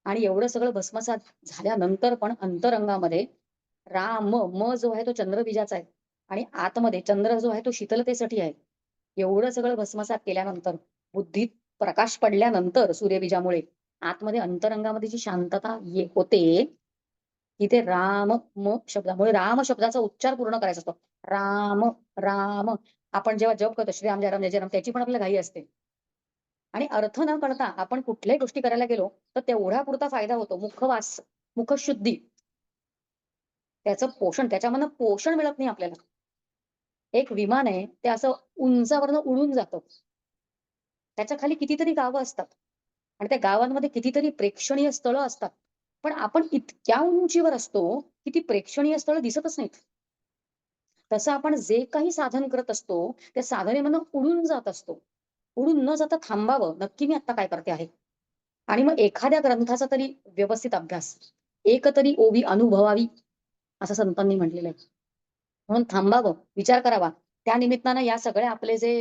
आणि एवढं सगळं भस्मसात झाल्यानंतर पण अंतरंगामध्ये राम, म जो आहे तो चंद्रबीजाचा आहे. आणि आतमध्ये चंद्र जो आहे तो शीतलतेसाठी आहे. एवढं सगळं भस्मसात केल्यानंतर, बुद्धीत प्रकाश पडल्यानंतर सूर्यबीजामुळे आतमध्ये अंतरंगामध्ये जी शांतता होते, तिथे राम, म शब्दामुळे राम शब्दाचा उच्चार पूर्ण करायचा असतो. राम, राम. आपण जेव्हा जप करतो श्रीराम जय राम जय जय राम त्याची पण आपल्याला घाई असते. आणि अर्थ न कळता आपण कुठल्याही गोष्टी करायला गेलो तर तेवढा पुरता फायदा होतो. मुखवास, मुखशुद्धी, त्याचं पोषण, त्याच्यामधनं पोषण मिळत नाही आपल्याला. एक विमान आहे ते असं उंचावरनं उडून जातं. त्याच्या खाली कितीतरी गावं असतात आणि त्या गावांमध्ये कितीतरी प्रेक्षणीय स्थळं असतात. पण आपण इतक्या उंचीवर असतो की ती प्रेक्षणीय स्थळं दिसतच नाहीत. तसं आपण जे काही साधन करत असतो त्या साधनेमधनं उडून जात असतो. उडून न जाता थांबावं, नक्की मी आता काय करते आहे. आणि मग एखाद्या ग्रंथाचा तरी व्यवस्थित अभ्यास, एक तरी ओवी अनुभवावी, असं संतांनी म्हटलेलं आहे. म्हणून थांबावं, विचार करावा. त्या निमित्तानं या सगळ्या आपले जे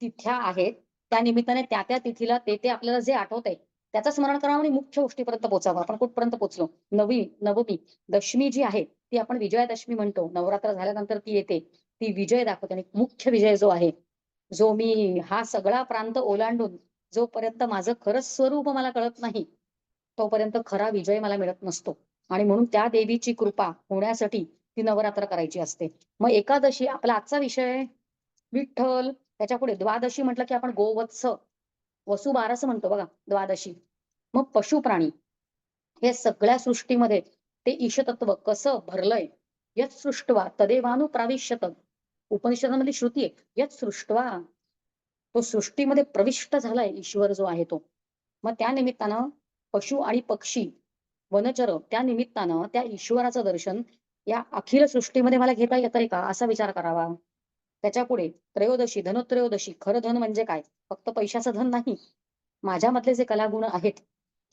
तिथ्या आहेत, त्या निमित्ताने त्या तिथीला ते आपल्याला जे आठवतंय, त्याचं स्मरण करावं आणि मुख्य गोष्टीपर्यंत पोहोचावं. आपण कुठपर्यंत पोहोचलो? नवमी, दशमी जी आहे, ती आपण विजयादशमी म्हणतो. नवरात्र झाल्यानंतर ती येते. ती विजय दाखवते आणि मुख्य विजय जो आहे, जो मी हा सगळा प्रांत ओलांडून जोपर्यंत माझं खरंच स्वरूप मला कळत नाही, तोपर्यंत खरा विजय मला मिळत नसतो. आणि म्हणून त्या देवीची कृपा होण्यासाठी ती नवरात्र करायची असते. मग एकादशी आपला आजचा विषय विठ्ठल, त्याच्या पुढे द्वादशी म्हटलं की आपण गोवत्स, वसुबारस म्हणतो बघा द्वादशी. मग पशुप्राणी, हे सगळ्या सृष्टीमध्ये ते ईशतत्व कसं भरलंय. यत सृष्ट्वा तदेवानु प्राविश्यत. उपनिषदांमध्ये श्रुती आहे यत सृष्ट्वा. तो सृष्टीमध्ये प्रविष्ट झालाय ईश्वर जो आहे तो. मग त्या निमित्तानं पशु आणि पक्षी, वनचर, त्या निमित्तानं त्या ईश्वराचं दर्शन या अखिल सृष्टीमध्ये मला घेता येतंय का असा विचार करावा. त्याच्या पुढे त्रयोदशी, धनत्रयोदशी. खरं धन म्हणजे काय? फक्त पैशाचं धन नाही. माझ्यामधले जे कलागुण आहेत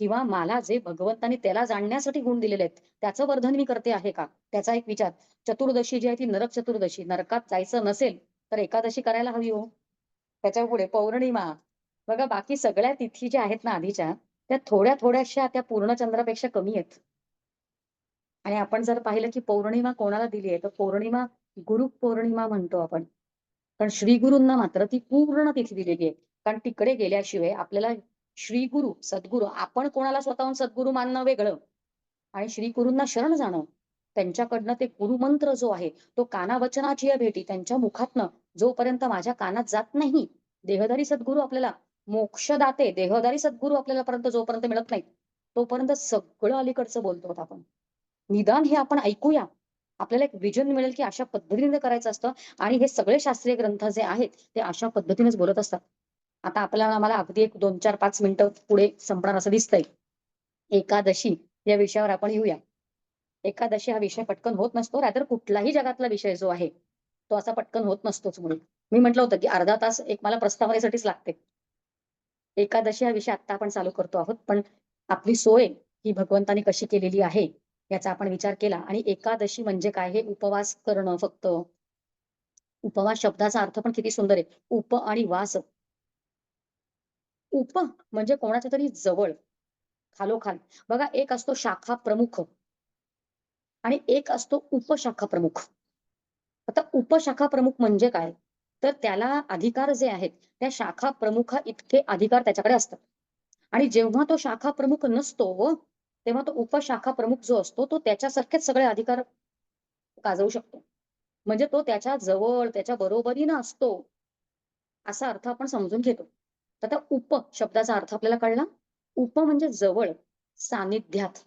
किंवा मला जे भगवंतानी त्याला जाणण्यासाठी गुण दिलेले आहेत त्याचं वर्धन मी करते आहे का, त्याचा एक विचार. चतुर्दशी जी आहे ती नरक चतुर्दशी. नरकात जायचं नसेल तर एकादशी करायला हवी हो. त्याच्या पुढे पौर्णिमा. बघा बाकी सगळ्या तिथी ज्या आहेत ना आधीच्या, त्या थोड्या थोड्याशा त्या पूर्ण चंद्रापेक्षा कमी आहेत. आणि आपण जर पाहिलं की पौर्णिमा कोणाला दिली आहे, तर पौर्णिमा गुरु पौर्णिमा म्हणतो आपण. पण श्रीगुरूंना मात्र ती पूर्ण तिथी दिलेली आहे. कारण तिकडे गेल्याशिवाय आपल्याला श्रीगुरु, सद्गुरु, आपण कोणाला स्वतःहून सद्गुरु मानणं वेगळं आणि श्रीगुरूंना शरण जाणं. त्यांच्याकडनं ते गुरुमंत्र जो आहे तो कानावचनाची या भेटी त्यांच्या मुखातनं जोपर्यंत माझ्या कानात जात नाही, देहधारी सद्गुरू आपल्याला मोक्षदाते, देहधारी सद्गुरू आपल्याला पर्यंत जोपर्यंत मिळत नाही, तोपर्यंत सगळं अलीकडचं बोलतो आपण. निदान हे आपण ऐकूया. आपल्याला एक विजन मिळेल की अशा पद्धतीने करायचं असतं. आणि हे सगळे शास्त्रीय ग्रंथ जे आहेत ते अशा पद्धतीनेच बोलत असतात. आता आपल्याला मला अगदी एक 2, 4, 5 मिनिटं पुढे संपणार असं दिसतंय. एकादशी या विषयावर आपण येऊया. एकादशी हा विषय पटकन होत नसतो. रादर कुठलाही जगातला विषय जो आहे तो असा पटकन होत नसतोच. म्हणून मी म्हटलं होतं की अर्धा तास एक मला प्रस्तावनेसाठीच लागते. एकादशी हा विषय आता आपण चालू करतो आहोत. पण आपली सोय ही भगवंतानी कशी केलेली आहे याचा आपण विचार केला. आणि एकादशी म्हणजे काय? हे उपवास करणं फक्त. उपवास शब्दाचा अर्थ पण किती सुंदर आहे. उप आणि वास. उप म्हणजे कोणाच्या तरी जवळ, खालोखाल. बघा एक असतो शाखा प्रमुख आणि एक असतो उपशाखा प्रमुख. आता उपशाखा प्रमुख म्हणजे काय? तर त्याला अधिकार जे आहेत त्या शाखा प्रमुखा इतके अधिकार त्याच्याकडे असतात. आणि जेव्हा तो शाखा प्रमुख नसतो तेव्हा तो उपशाखा प्रमुख जो असतो तो त्याच्यासारखेच सगळे अधिकार गाजवू शकतो. म्हणजे तो त्याच्या जवळ, त्याच्या बरोबरीनं असतो, असा अर्थ आपण समजून घेतो. तर त्या उप शब्दाचा अर्थ आपल्याला कळला. उप म्हणजे जवळ, सानिध्यात.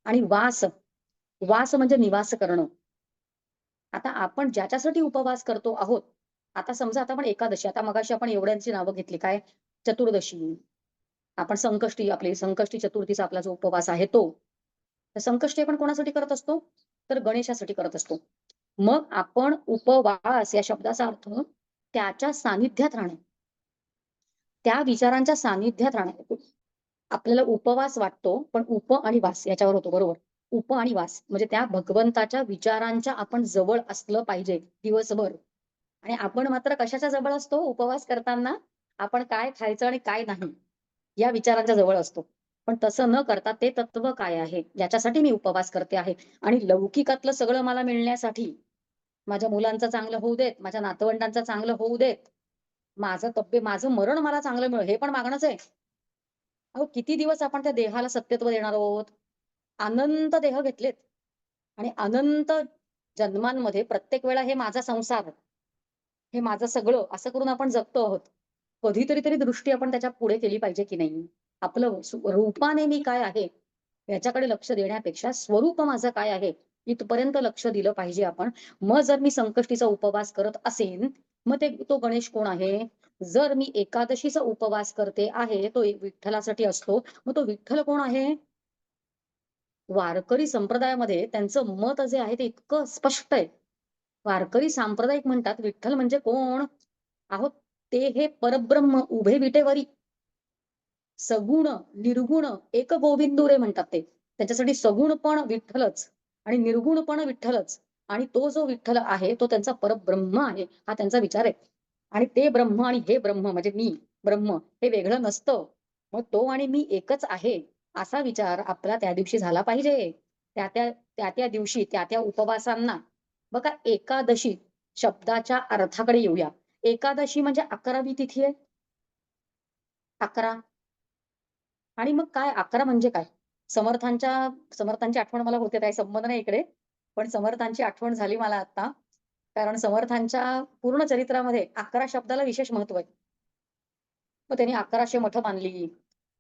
आणि वास, वास म्हणजे निवास करणं. आता आपण ज्याच्यासाठी उपवास करतो आहोत, आता समजा आता आपण एकादशी, आता मगाशी आपण एवढ्यांची नावं घेतली. काय? चतुर्दशी, आपण संकष्टी, आपली संकष्टी चतुर्थीचा आपला जो उपवास आहे तो. तर संकष्टी आपण कोणासाठी करत असतो? तर गणेशासाठी करत असतो. मग आपण उपवास या शब्दाचा अर्थ त्याच्या सानिध्यात राहणे, त्या विचारांच्या सानिध्यात राहणे. आपल्याला उपवास वाटतो, पण उप आणि वास याच्यावर होतो, बरोबर. उप आणि वास म्हणजे त्या भगवंताच्या विचारांच्या आपण जवळ असलं पाहिजे दिवसभर. आणि आपण मात्र कशाच्या जवळ असतो उपवास करताना? आपण काय खायचं आणि काय नाही या विचारांच्या जवळ असतो. पण तसं न करता ते तत्व काय आहे ज्याच्यासाठी मी उपवास करते आहे, आणि लौकिकातलं सगळं मला मिळण्यासाठी, माझ्या मुलांचं चांगलं होऊ देत, माझ्या नातवंडांचं चांगलं होऊ देत, माझं मरण मला चांगलं मिळो, हे पण मागणंच आहे. अहो किती दिवस आपण त्या देहाला सत्यत्व देणार आहोत? अनंत देह घेतलेत आणि अनंत जन्मांमध्ये प्रत्येक वेळा हे माझा संसार, हे माझं सगळं असं करून आपण जगतो आहोत. कधीतरी तरी दृष्टी आपण त्याच्या पुढे केली पाहिजे की नाही? आपलं रूपाने मी काय आहे याच्याकडे लक्ष देण्यापेक्षा स्वरूप माझं काय आहे इथपर्यंत लक्ष दिलं पाहिजे आपण. मग जर मी संकष्टीचा उपवास करत असेन, मग तो गणेश कोण आहे? जर मी एकादशीचा उपवास करते आहे, तो एक विठ्ठलासाठी असतो. मग तो विठ्ठल कोण आहे? वारकरी संप्रदायामध्ये त्यांचं मत जे आहे ते इतकं स्पष्ट आहे. वारकरी सांप्रदायिक म्हणतात विठ्ठल म्हणजे कोण? अहो ते हे परब्रह्म उभे विटेवरी, सगुण निर्गुण एक गोविंदू रे म्हणतात ते. त्याच्यासाठी सगुण पण विठ्ठलच आणि निर्गुण पण विठ्ठलच. आणि तो जो विठ्ठल आहे तो त्यांचा परब्रह्म आहे, हा त्यांचा विचार आहे. आणि ते ब्रह्म आणि हे ब्रह्म म्हणजे मी ब्रह्म हे वेगळं नसतं. मग तो आणि मी एकच आहे असा विचार आपला त्या दिवशी झाला पाहिजे. त्या दिवशी त्या उपवासांना. बघा एकादशी शब्दाच्या अर्थाकडे येऊया. एकादशी म्हणजे 11वी तिथी आहे. 11. आणि मग काय 11 म्हणजे काय? समर्थांची आठवण मला होते, काही संबंध नाही इकडे. पण समर्थांची आठवण झाली मला आता. कारण समर्थांच्या पूर्ण चरित्रामध्ये 11 शब्दाला विशेष महत्व आहे. मग त्यांनी 1100 मठं बांधली.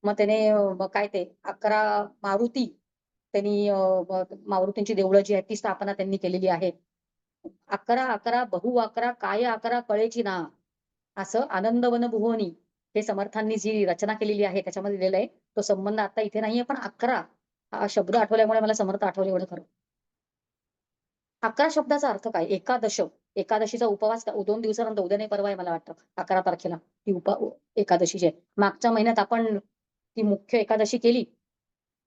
मग त्याने मग काय ते 11 मारुती त्यांनी मारुतींची देवळं जी आहेत ती स्थापना त्यांनी केलेली आहे. 11 बहु 11 काय 11 कळेची ना. असं आनंदवन भुवनी हे समर्थांनी जी रचना केलेली आहे त्याच्यामध्ये दिलेलं आहे. तो संबंध आता इथे नाहीये, पण 11 हा शब्द आठवल्यामुळे मला समर्थ आठवले एवढं खरं. 11 शब्दाचा अर्थ काय? एकादश. एकादशीचा उपवास 2 दिवसानंतर, उद्या नाही परवा आहे मला वाटतं 11 तारखेला ती एकादशीची आहे. मागच्या महिन्यात आपण ती मुख्य एकादशी केली.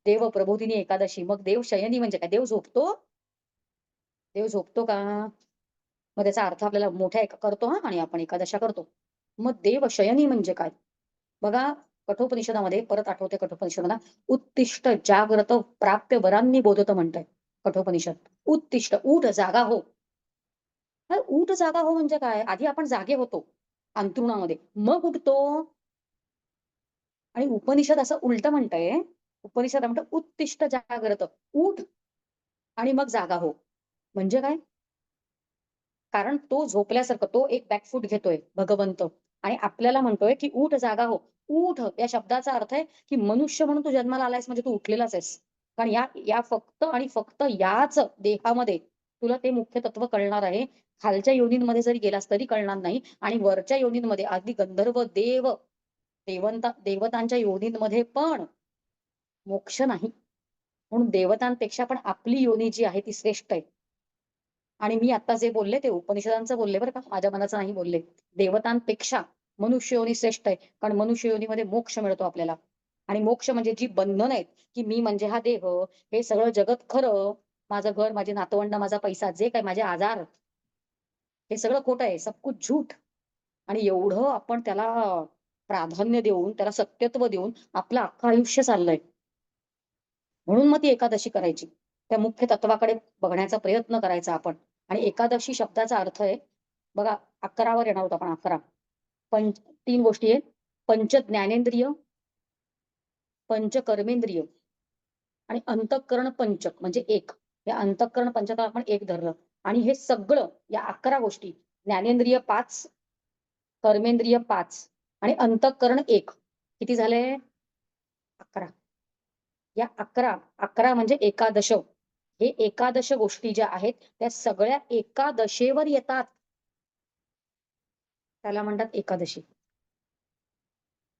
देव प्रबोधिनी एकादशी. मग देव शयनी म्हणजे काय? देव झोपतो? देव झोपतो का? मग त्याचा अर्थ आपल्याला मोठ्या करतो हा, आणि आपण एकादशा करतो. मग देव शयनी म्हणजे काय? बघा कठोपनिषदामध्ये परत आठवते कठोपनिषदाला, उत्तिष्ठ जाग्रत प्राप्य वरांनी बोधत म्हणतंय कठोपनिषद. उत्तिष्ठ उठ जागा हो. अरे उठ जागा हो म्हणजे काय? आधी आपण जागे होतो अंथरुणामध्ये, मग उठतो. आणि उपनिषद असं उलट म्हणतंय. उपनिषद म्हणतं उत्तिष्ठ जाग्रत, उठ आणि मग जागा हो. म्हणजे काय? कारण तो झोपल्यासारखं तो एक बॅकफूट घेतोय भगवंत, आणि आपल्याला म्हणतोय की उठ जागा हो. उठ या शब्दाचा अर्थ आहे की मनुष्य म्हणून तू जन्माला आलायस म्हणजे तू उठलेलाच आहेस. कारण या या फक्त आणि फक्त याच देहामध्ये तुला ते मुख्य तत्व कळणार आहे. खालच्या योनींमध्ये जरी गेलास तरी कळणार नाही, आणि वरच्या योनींमध्ये अगदी गंधर्व देवतांच्या योनींमध्ये पण मोक्ष नाही. म्हणून देवतांपेक्षा पण आपली योनी जी आहे ती श्रेष्ठ आहे. आणि मी आता जे बोलले ते उपनिषदांचं बोलले बरं का, माझ्या मनाचं नाही बोलले. देवतांपेक्षा मनुष्य योनी श्रेष्ठ आहे, कारण मनुष्य योनीमध्ये मोक्ष मिळतो आपल्याला. आणि मोक्ष म्हणजे जी बंधन आहेत की मी म्हणजे हा देह, हे सगळं जगत खरं, माझं घर, माझी नातवंड, माझा पैसा, जे काय माझे आजार, हे सगळं खोटं आहे, सब कुछ झूठ. आणि एवढं आपण त्याला प्राधान्य देऊन, त्याला सत्यत्व देऊन आपलं अख्खं आयुष्य चाललंय. म्हणून मग ती एकादशी करायची. त्या मुख्य तत्वाकडे बघण्याचा प्रयत्न करायचा आपण. आणि एकादशी शब्दाचा अर्थ आहे, बघा 11 वर येणार आहोत आपण. 11 3 गोष्टी आहेत. पंच ज्ञानेंद्रिय, पंच कर्मेंद्रिय आणि अंतःकरण पंचक म्हणजे एक. या अंतःकरण पंचकाला आपण एक धरलं. आणि हे सगळं या 11 गोष्टी, ज्ञानेंद्रिय 5, कर्मेंद्रिय 5 आणि अंतःकरण 1, किती झाले? 11. या 11 म्हणजे एकादश. हे एकादश गोष्टी ज्या आहेत त्या सगळ्या एकादशेवर येतात. त्याला म्हणतात एकादशी.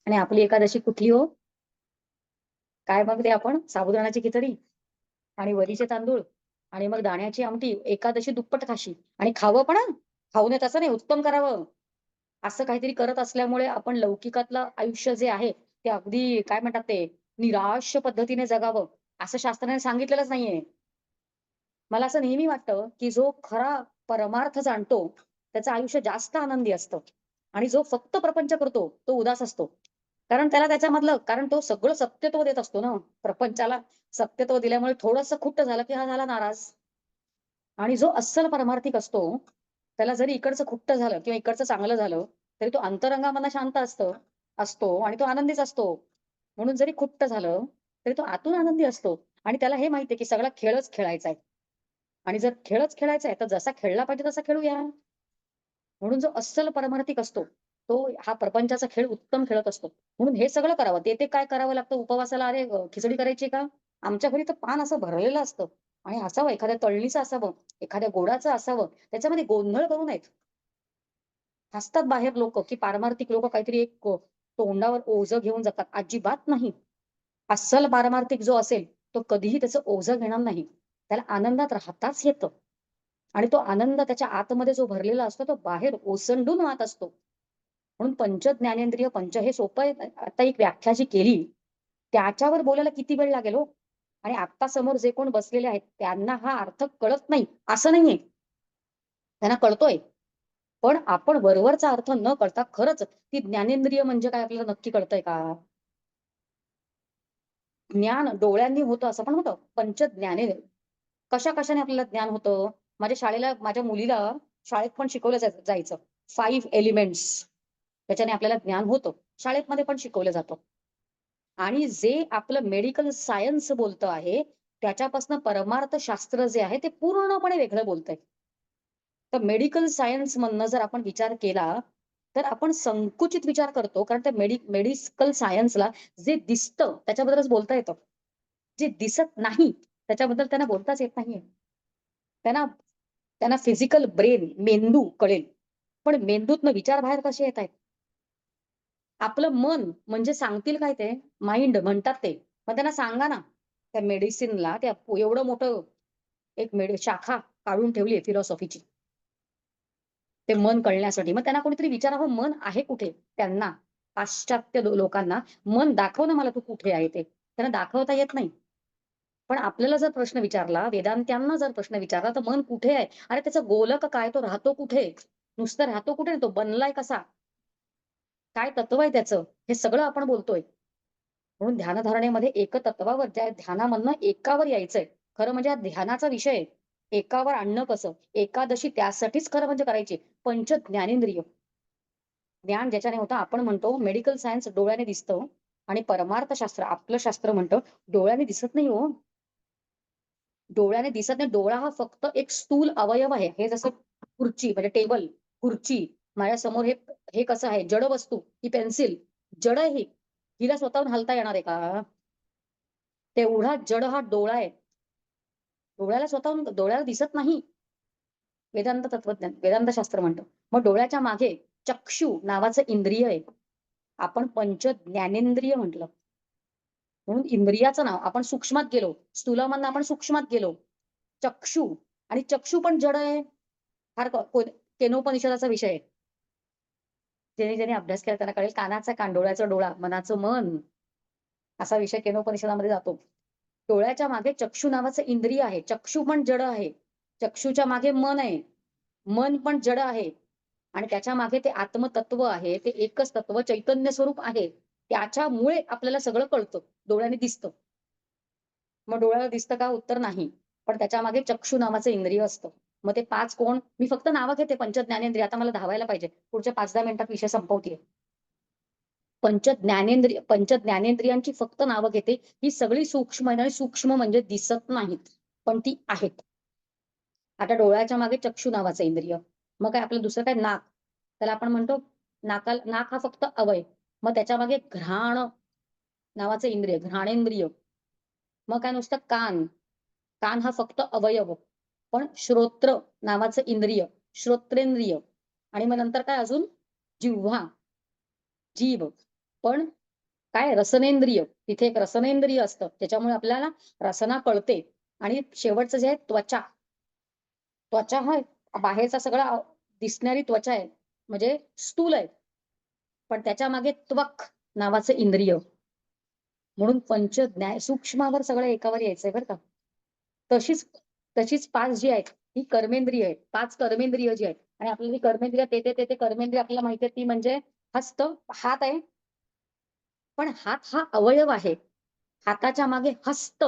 आणि आपली एकादशी कुठली हो? काय मग ते आपण साबुदाण्याची खिचडी आणि वरीचे तांदूळ आणि मग दाण्याची आमटी, एकादशी दुप्पट खाशी आणि खावं पण हं. खाऊ नये तसं नाही, उत्तम करावं. असं काहीतरी करत असल्यामुळे आपण लौकिकातलं आयुष्य जे आहे, ते अगदी काय म्हणतात ते निराश पद्धतीने जगावं, असं शास्त्राने सांगितलेलंच नाहीये. मला असं नेहमी वाटतं, की जो खरा परमार्थ जाणतो, त्याचं आयुष्य जास्त आनंदी असतं आणि जो फक्त प्रपंच करतो, तो उदास असतो. कारण त्याला त्याच्यामधलं कारण तो सगळं सत्यत्व देत असतो ना, प्रपंचाला सत्यत्व दिल्यामुळे थोडंसं खुट्ट झालं, की हा झाला नाराज. आणि जो अस्सल पारमार्थिक असतो, त्याला जरी इकडचं खुट्ट झालं किंवा इकडचं चांगलं झालं, तरी तो अंतरंगामधनं शांत असतो आणि तो आनंदीच असतो. म्हणून जरी खुट्ट झालं, तरी तो आतून आनंदी असतो आणि त्याला हे माहिती आहे, की सगळा खेळच खेळायचा आहे. आणि जर खेळच खेळायचा आहे, तर जसा खेळला पाहिजे तसा खेळूया. म्हणून जो अस्सल पारमार्थिक असतो, तो हा प्रपंचाचा खेळ उत्तम खेळत असतो. म्हणून हे सगळं करावं. ते काय करावं लागतं उपवासाला? अरे खिचडी करायची का? आमच्या घरी तर पान असं भरलेलं असतं आणि असावं एखाद्या तळणीचं असावं, एखाद्या गोडाचं असावं. त्याच्यामध्ये गोंधळ करू नयेत. हसतात बाहेर लोकं, की पारमार्थिक लोकं काहीतरी एक तोंडावर ओझं घेऊन जातात. अजिबात नाही. अस्सल पारमार्थिक जो असेल, तो कधीही त्याचं ओझं घेणार नाही. त्याला आनंदात राहताच येतं आणि तो आनंद त्याच्या आतमध्ये जो भरलेला असतो, तो बाहेर ओसंडून वाहत असतो. म्हणून पंच ज्ञानेंद्रिय पंच हे सोपं आहे. आता एक व्याख्या जी केली, त्याच्यावर बोलायला किती वेळ लागेल हो? आणि आत्ता समोर जे कोण बसलेले आहेत, त्यांना हा अर्थ कळत नाही, असं नाहीये. त्यांना कळतोय. पण आपण वरवरचा अर्थ न कळता खरंच ती ज्ञानेंद्रिय म्हणजे काय आपल्याला नक्की कळतंय का? ज्ञान डोळ्यांनी होतं असं पण होतं. पंच ज्ञानेंद्रिय. कशा-कशाने आपल्याला ज्ञान होतं? माझ्या शाळेला माझ्या मुलीला शाळेत पण शिकवलं जायचं. 5 एलिमेंट्स त्याच्याने आपल्याला ज्ञान होतं. शाळेमध्ये पण शिकवलं जातं. आणि जे आपलं मेडिकल सायन्स बोलतं आहे, त्याच्यापासून परमार्थ शास्त्र जे आहे, ते पूर्णपणे वेगळं बोलतंय. तर मेडिकल सायन्स मधनं जर आपण विचार केला, तर आपण संकुचित विचार करतो. कारण त्या मेडिकल सायन्सला जे दिसतं त्याच्याबद्दलच बोलता येतं. जे दिसत नाही त्याच्याबद्दल त्यांना बोलताच येत नाहीये. त्यांना त्यांना फिजिकल ब्रेन, मेंदू कळेल. पण मेंदूतनं विचार बाहेर कसे येतायत? आपलं मन म्हणजे सांगतील काय ते? माइंड म्हणतात ते. मग त्यांना सांगा ना, त्या मेडिसिनला त्या एवढं मोठं एक शाखा काढून ठेवली आहे फिलॉसॉफीची. ते मन कळण्यासाठी. मग त्यांना कोणीतरी विचारावं मन आहे कुठे? त्यांना पाश्चात्य लोकांना मन दाखव ना मला तू कुठे आहे ते. त्यांना दाखवता येत नाही. पण आपल्याला जर प्रश्न विचारला, वेदांत्यांना जर प्रश्न विचारला, तर मन कुठे आहे? अरे त्याचा गोलक काय? तो राहतो कुठे? नुसतं राहतो कुठे? तो बनलाय कसा? काय तत्व आहे त्याचं? हे सगळं आपण बोलतोय. म्हणून ध्यानधारणेमध्ये एकतत्वावर त्या ध्यानामधनं एकावर यायचंय. खरं म्हणजे हा ध्यानाचा विषय आहे. एकावर आणणं कसं? एकादशी त्यासाठीच खरं म्हणजे करायची. पंच ज्ञानेंद्रिय. ज्ञान ज्याच्याने होतं आपण म्हणतो मेडिकल सायन्स डोळ्याने दिसतं आणि परमार्थ शास्त्र आपलं शास्त्र म्हणतं डोळ्याने दिसत नाही हो. डोळ्याने दिसत नाही. डोळा हा फक्त एक स्थूल अवयव आहे. हे जसं खुर्ची म्हणजे टेबल, खुर्ची माझ्यासमोर हे हे कसं आहे? जड वस्तू, ही पेन्सिल जड आहे ही. हिला स्वतःहून हलता येणार आहे का? तेवढा जड हा डोळा आहे. डोळ्याला दिसत नाही. वेदांत तत्वज्ञान, वेदांत शास्त्र म्हणतं. मग डोळ्याच्या मागे चक्षु नावाचं इंद्रिय आहे. आपण पंच ज्ञानेंद्रिय म्हटलं. म्हणून इंद्रियाचं नाव आपण सूक्ष्मात गेलो. स्थूलामधनं आपण सूक्ष्मात गेलो. चक्षु आणि चक्षु पण जड आहे. फार केनोपनिषदाचा विषय आहे. ज्याने अभ्यास केला त्यांना कळेल कानाचा कान, डोळ्याचा डोळा, मनाचं मन असा विषय केनोपनिषदामध्ये जातो. डोळ्याच्या मागे चक्षु नावाचं इंद्रिय आहे. चक्षु पण जड आहे. चक्षुच्या मागे मन आहे. मन पण जड आहे आणि त्याच्या मागे ते आत्मतत्व आहे. ते एकच तत्व चैतन्य स्वरूप आहे. त्याच्यामुळे आपल्याला सगळं कळतं. डोळ्याने दिसतं. मग डोळ्याला दिसतं का? उत्तर नाही. पण त्याच्यामागे चक्षु नावाचं इंद्रिय असतं. मग ते 5 कोण? मी फक्त नावं घेते पंच ज्ञानेंद्रिय. आता मला धावायला पाहिजे. पुढच्या 5-10 मिनिटात विषय संपवतेय. पंच ज्ञानेंद्रियांची फक्त नावं घेते. ही सगळी सूक्ष्म आहे आणि सूक्ष्म म्हणजे दिसत नाहीत. पण ती आहेत. आता डोळ्याच्या मागे चक्षु नावाचं इंद्रिय. मग काय आपलं दुसरं काय नाक. त्याला आपण म्हणतो नाक हा फक्त अवयव. मग त्याच्यामागे घ्राण नावाचं इंद्रिय, घ्राणेंद्रिय. मग काय नुसतं कान. कान हा फक्त अवयव. पण श्रोत्र नावाचं इंद्रिय, श्रोत्रेंद्रिय आणि मग नंतर काय अजून? जिव्हा, जीभ. पण काय रसनेंद्रिय, तिथे एक रसनेंद्रिय असतं त्याच्यामुळे आपल्याला रसना कळते. आणि शेवटचं जे आहे त्वचा, त्वचा हा बाहेरचा सगळा दिसणारी त्वचा आहे, म्हणजे स्थूल आहे, पण त्याच्या मागे त्वक नावाचं इंद्रिय. म्हणून पंच ज्ञान सूक्ष्मावर सगळं एकावर यायचंय बरं का. तशीच तशीच 5 जी आहेत ही कर्मेंद्रिय आहेत. 5 कर्मेंद्रिय जी आहेत आणि आपल्याला ही कर्मेंद्रिय ते कर्मेंद्रिय आपल्याला माहिती आहे ती म्हणजे हस्त, हात आहे. पण हात हा अवयव आहे. हाताच्या मागे हस्त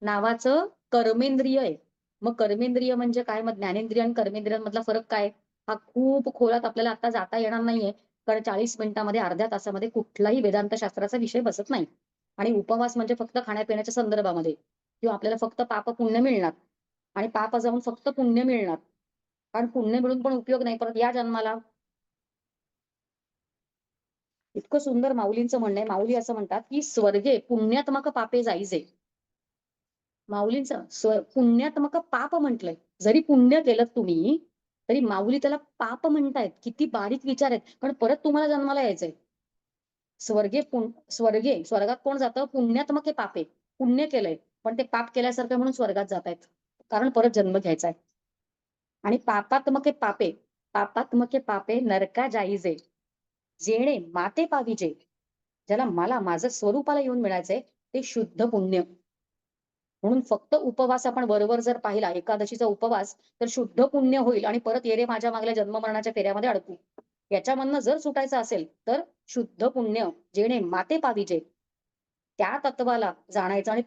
नावाचं कर्मेंद्रिय आहे. मग कर्मेंद्रिय म्हणजे काय? मग ज्ञानेंद्रिय आणि कर्मेंद्रियांमधला फरक काय? हा खूप खोलात आपल्याला आता जाता येणार नाहीये. कारण 40 मिनिटामध्ये, अर्ध्या तासामध्ये कुठलाही वेदांत शास्त्राचा विषय बसत नाही. आणि उपवास म्हणजे फक्त खाण्यापिण्याच्या संदर्भामध्ये किंवा आपल्याला फक्त पाप पुण्य मिळणार आणि पाप जाऊन फक्त पुण्य मिळणार. कारण पुण्य मिळून पण उपयोग नाही. परत या जन्माला इतकं सुंदर माऊलींचं म्हणणं आहे. माऊली असं म्हणतात, की स्वर्गे पुण्यात्मक पापे जाईजे. माऊलींचं पुण्यात्मक पाप म्हटलंय. जरी पुण्य केलं तुम्ही, तरी माऊली त्याला पाप म्हणतायत. किती बारीक विचार आहेत. कारण परत तुम्हाला जन्माला यायचंय. स्वर्गात कोण जातं? पुण्यात्मके पापे. पुण्य केलंय, पण ते पाप केल्यासारखं म्हणून स्वर्गात जातायत. कारण परत जन्म घ्यायचाय. आणि पापात्मके पापे नरका जाईजे. जेणे माते पाविजे. ज्याला मला माझं स्वरूपाला येऊन मिळायचंय ते शुद्ध पुण्य. म्हणून फक्त उपवास आपण बरोबर जर पाहिला, एकादशीचा उपवास, तर शुद्ध पुण्य होईल आणि परत ये रे माझ्या मागल्या जन्म मरणाच्या फेऱ्यामध्ये अडकू. याच्यामधनं जर सुटायचं असेल तर शुद्ध पुण्य जेणे माते पाविजे त्या तत्वाला जाणायचं. आणि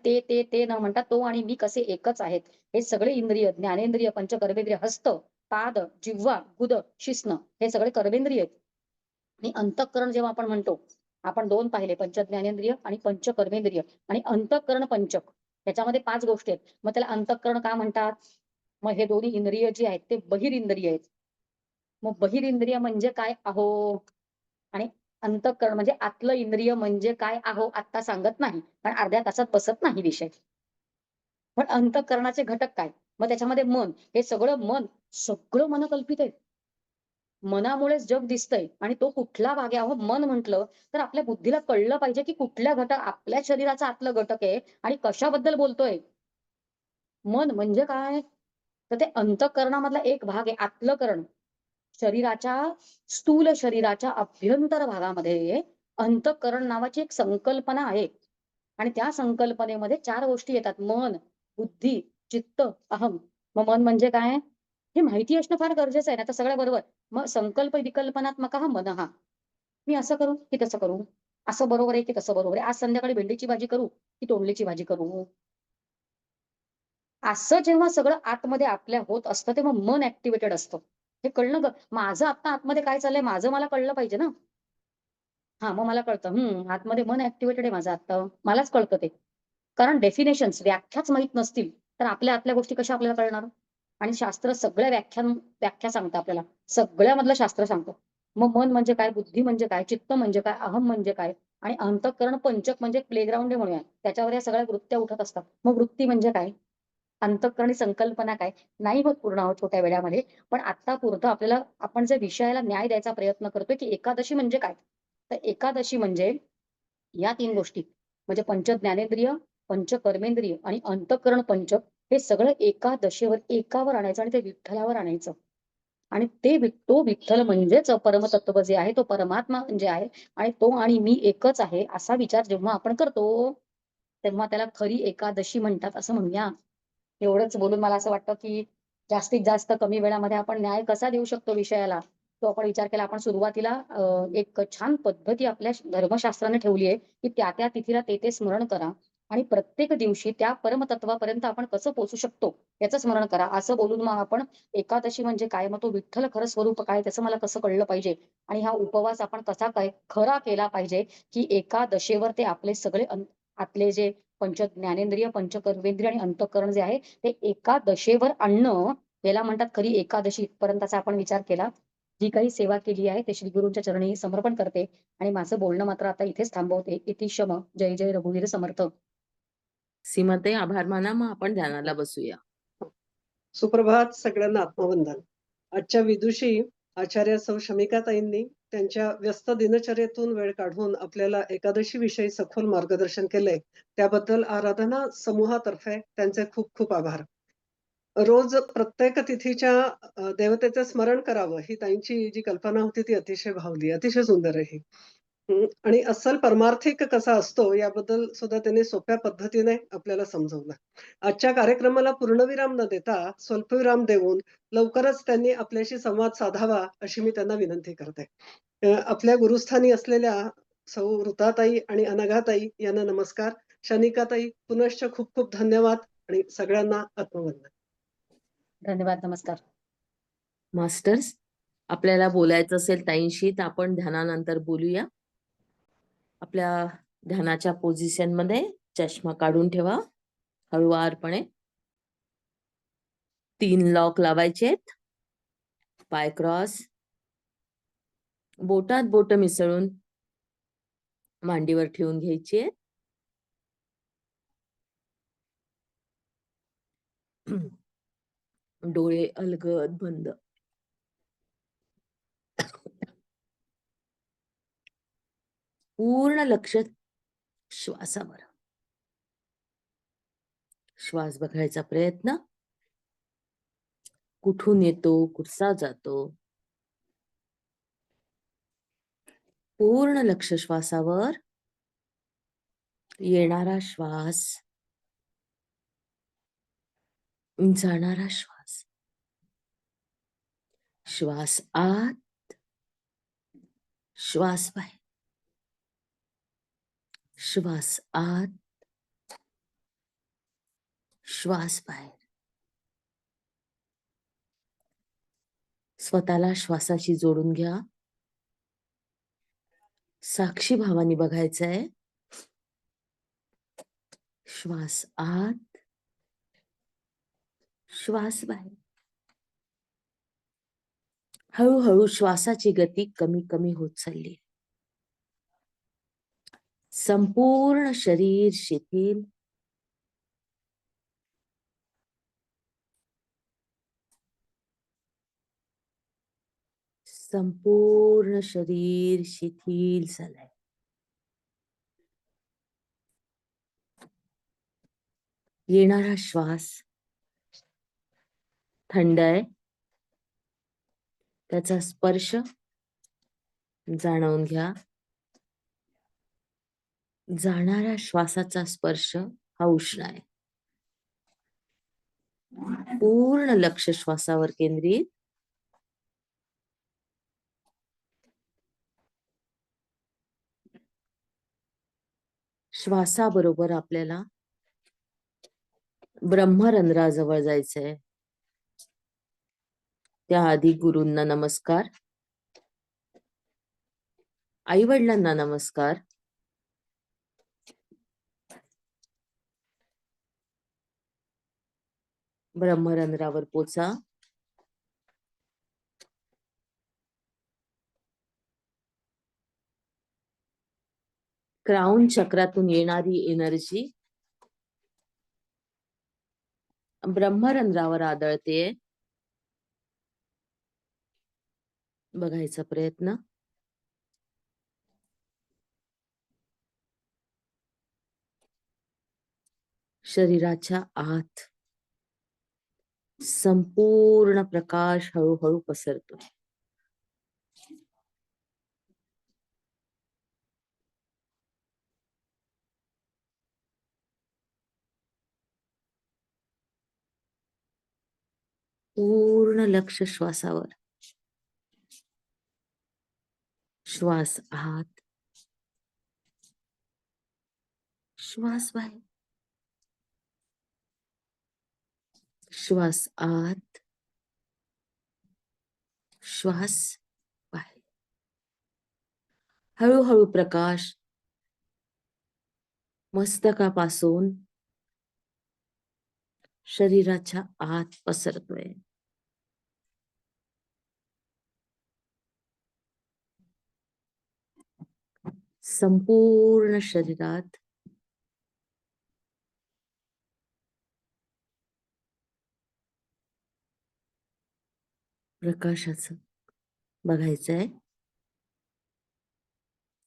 ते न म्हणता तो आणि मी कसे एकच आहेत. हे सगळे इंद्रिय, ज्ञानेंद्रिय, पंचकर्मेंद्रिय, हस्त, पाद, जिव्हा, गुद, शिस्न, हे सगळे कर्मेंद्रिय आहेत. आणि अंतःकरण जेव्हा आपण म्हणतो, आपण 2 पाहिले, पंचज्ञानेंद्रिय आणि पंचकर्मेंद्रिय आणि अंतःकरण पंचक. त्याच्यामध्ये 5 गोष्टी आहेत. मग त्याला अंतःकरण का म्हणतात? मग हे दोन्ही इंद्रिय जी आहेत ते बहिरिंद्रिय आहेत. मग बहिरिंद्रिय म्हणजे काय अहो? आणि अंतःकरण म्हणजे आतलं इंद्रिय म्हणजे काय अहो? आत्ता सांगत नाही, कारण अर्ध्या तासात बसत नाही विषय. पण अंतःकरणाचे घटक काय? मग त्याच्यामध्ये मन, हे सगळं मनकल्पित आहे. मनामुळेच जग दिसतंय आणि तो कुठला भाग आहे? अहो मन म्हटलं तर आपल्या बुद्धीला कळलं पाहिजे, की कुठल्या घटक आपल्या शरीराचा आतलं घटक आहे आणि कशाबद्दल बोलतोय. मन म्हणजे काय? तर ते अंतःकरणामधला एक भाग आहे आतलं करण. शरीराच्या स्थूल शरीराच्या अभ्यंतर भागामध्ये अंतःकरण नावाची एक संकल्पना आहे. आणि त्या संकल्पनेमध्ये 4 गोष्टी येतात. मन, बुद्धी, चित्त, अहम. मग मन म्हणजे काय? हे माहिती असणं फार गरजेचं आहे ना, तर सगळं बरोबर. मग संकल्प विकल्पनात्मकः मनः. मी असं करू की तसं करू? असं बरोबर आहे की तसं बरोबर आहे? आज संध्याकाळी भेंडीची भाजी करू की तोंडलीची भाजी करू? असं जेव्हा सगळं आतमध्ये आपल्या होत असतं, तेव्हा मन ऍक्टिव्हेटेड असतं. हे कळणं माझं आता आतमध्ये काय चाललंय माझं मला कळलं पाहिजे ना. हां, मग मला कळतं, आतमध्ये मन ऍक्टिव्हेटेड आहे माझं आता. मलाच कळतं ते. कारण डेफिनेशन्स, व्याख्याच माहीत नसतील, तर आपल्या आतल्या गोष्टी कशा आपल्याला कळणार? आणि शास्त्र सगळ्या व्याख्या सांगतं आपल्याला. सगळ्यामधलं शास्त्र सांगतं. मग मन म्हणजे काय? बुद्धी म्हणजे काय? चित्त म्हणजे काय? अहम म्हणजे काय? आणि अंतःकरण पंचक म्हणजे प्लेग्राऊंड आहे म्हणूया. त्याच्यावर या सगळ्या वृत्त्या उठत असतात. मग वृत्ती म्हणजे काय? अंतःकरणी संकल्पना काय? नाही होत पूर्ण आहोत छोट्या वेळामध्ये. पण आत्तापुरतं आपल्याला आपण जे विषयाला न्याय द्यायचा प्रयत्न करतोय, की एकादशी म्हणजे काय? तर एकादशी म्हणजे या 3 गोष्टी म्हणजे पंच ज्ञानेंद्रिय, पंच कर्मेंद्रिय आणि अंतःकरण पंचक, हे सगळं एकादशीवर एकावर आणायचं आणि ते विठ्ठलावर आणायचं. आणि तो विठ्ठल म्हणजेच परमतत्व जे आहे, तो परमात्मा म्हणजे आहे आणि तो आणि मी एकच आहे, असा विचार जेव्हा आपण करतो, तेव्हा त्याला खरी एकादशी म्हणतात असं म्हणूया. एवढंच बोलून मला असं वाटतं, की जास्तीत जास्त कमी वेळामध्ये आपण न्याय कसा देऊ शकतो विषयाला, तो आपण विचार केला. आपण सुरुवातीला एक छान पद्धती आपल्या धर्मशास्त्राने ठेवली आहे, की त्या तिथीला ते स्मरण करा आणि प्रत्येक दिवशी त्या परमतत्वापर्यंत आपण कसं पोहोचू शकतो याचं स्मरण करा. असं बोलून मग आपण एकादशी म्हणजे काय, मग तो विठ्ठल खरं स्वरूप काय, त्याचं मला कसं कळलं पाहिजे आणि हा उपवास आपण कसा काय खरा केला पाहिजे, की एकादशीवर ते आपले सगळे आतले जे पंच ज्ञानेंद्रिय, पंचकर्मेंद्रिय आणि अंतःकरण जे आहे ते एकादशीवर आणणं, याला म्हणतात खरी एकादशी. इथपर्यंतचा आपण विचार केला. जी काही सेवा केली आहे ते श्री गुरूंच्या चरणी समर्पण करते आणि माझं बोलणं मात्र आता इथेच थांबवते. इति शम. जय जय रघुवीर समर्थ. सीमाताई आभार माना. मग आपण ध्यानाला बसूया. सुप्रभात सगळ्यांना, आत्मवंदन. आजच्या विदुषी आचार्य सौ शमिकाताईंनी त्यांच्या व्यस्त दिनचर्येतून वेळ काढून आपल्याला एकादशी विषयी सखोल मार्गदर्शन केले. त्याबद्दल आराधना समूहातर्फे त्यांचे खूप खूप आभार. रोज प्रत्येक तिथीच्या देवतेचे स्मरण करावं ही ताईंची जी कल्पना होती ती अतिशय भावली, अतिशय सुंदर आहे ही. आणि अस्सल परमार्थिक कसा असतो याबद्दल सुद्धा त्यांनी सोप्या पद्धतीने आपल्याला समजावलं. आजच्या कार्यक्रमाला पूर्णविराम न देता स्वल्पविराम देऊन लवकरच त्यांनी आपल्याशी संवाद साधावा अशी मी त्यांना विनंती करते. आपल्या गुरुस्थानी असलेल्या सौ ऋताताई आणि अनघाताई यांना नमस्कार. शनिकाताई पुनश्च खूप खूप धन्यवाद आणि सगळ्यांना आत्मवंदन. धन्यवाद, नमस्कार. मास्टर्स, आपल्याला बोलायचं असेल ताईंशी तर आपण ध्यानानंतर बोलूया. आपल्या ध्यानाच्या पोझिशन मध्ये चष्मा काढून ठेवा हळुवारपणे. 3 लॉक लावायचेत. पाय क्रॉस, बोटात बोट मिसळून मांडीवर ठेवून घ्यायची. डोळे अलगद बंद. पूर्ण लक्ष श्वासावर. श्वास बघायचा प्रयत्न. कुठून येतो, कुठचा जातो. पूर्ण लक्ष श्वासावर. येणारा श्वास, जाणारा श्वास. श्वास आत, श्वास बाहेर. श्वास आत, श्वास बाहेर. स्वतःला श्वासाशी जोडून घ्या. साक्षी भावाने बघायचंय. श्वास आत, श्वास बाहेर. हळूहळू श्वासाची गती कमी कमी होत चालली. संपूर्ण शरीर शिथिल. संपूर्ण शरीर शिथिल झालंय. येणारा श्वास थंड आहे. त्याचा स्पर्श जाणवून घ्या. जाणाऱ्या श्वासाचा स्पर्श हा उष्ण आहे. पूर्ण लक्ष श्वासावर केंद्रित. श्वासाबरोबर आपल्याला ब्रह्मरंध्राजवळ जायचंय. त्याआधी गुरूंना नमस्कार. आई वडिलांना नमस्कार. ब्रह्मरंध्रावर पोचा. क्राउन चक्रातून येणारी एनर्जी ब्रह्मरंध्रावर आदळते. बघायचा प्रयत्न. शरीराच्या आत संपूर्ण प्रकाश हळूहळू पसरतोय. पूर्ण लक्ष श्वासावर. श्वास आत, श्वास बाहेर. श्वास आत, श्वास बाहेर. हळूहळू प्रकाश मस्तकापासून शरीराच्या आत पसरतोय. संपूर्ण शरीरात प्रकाशाचं बघायचंय.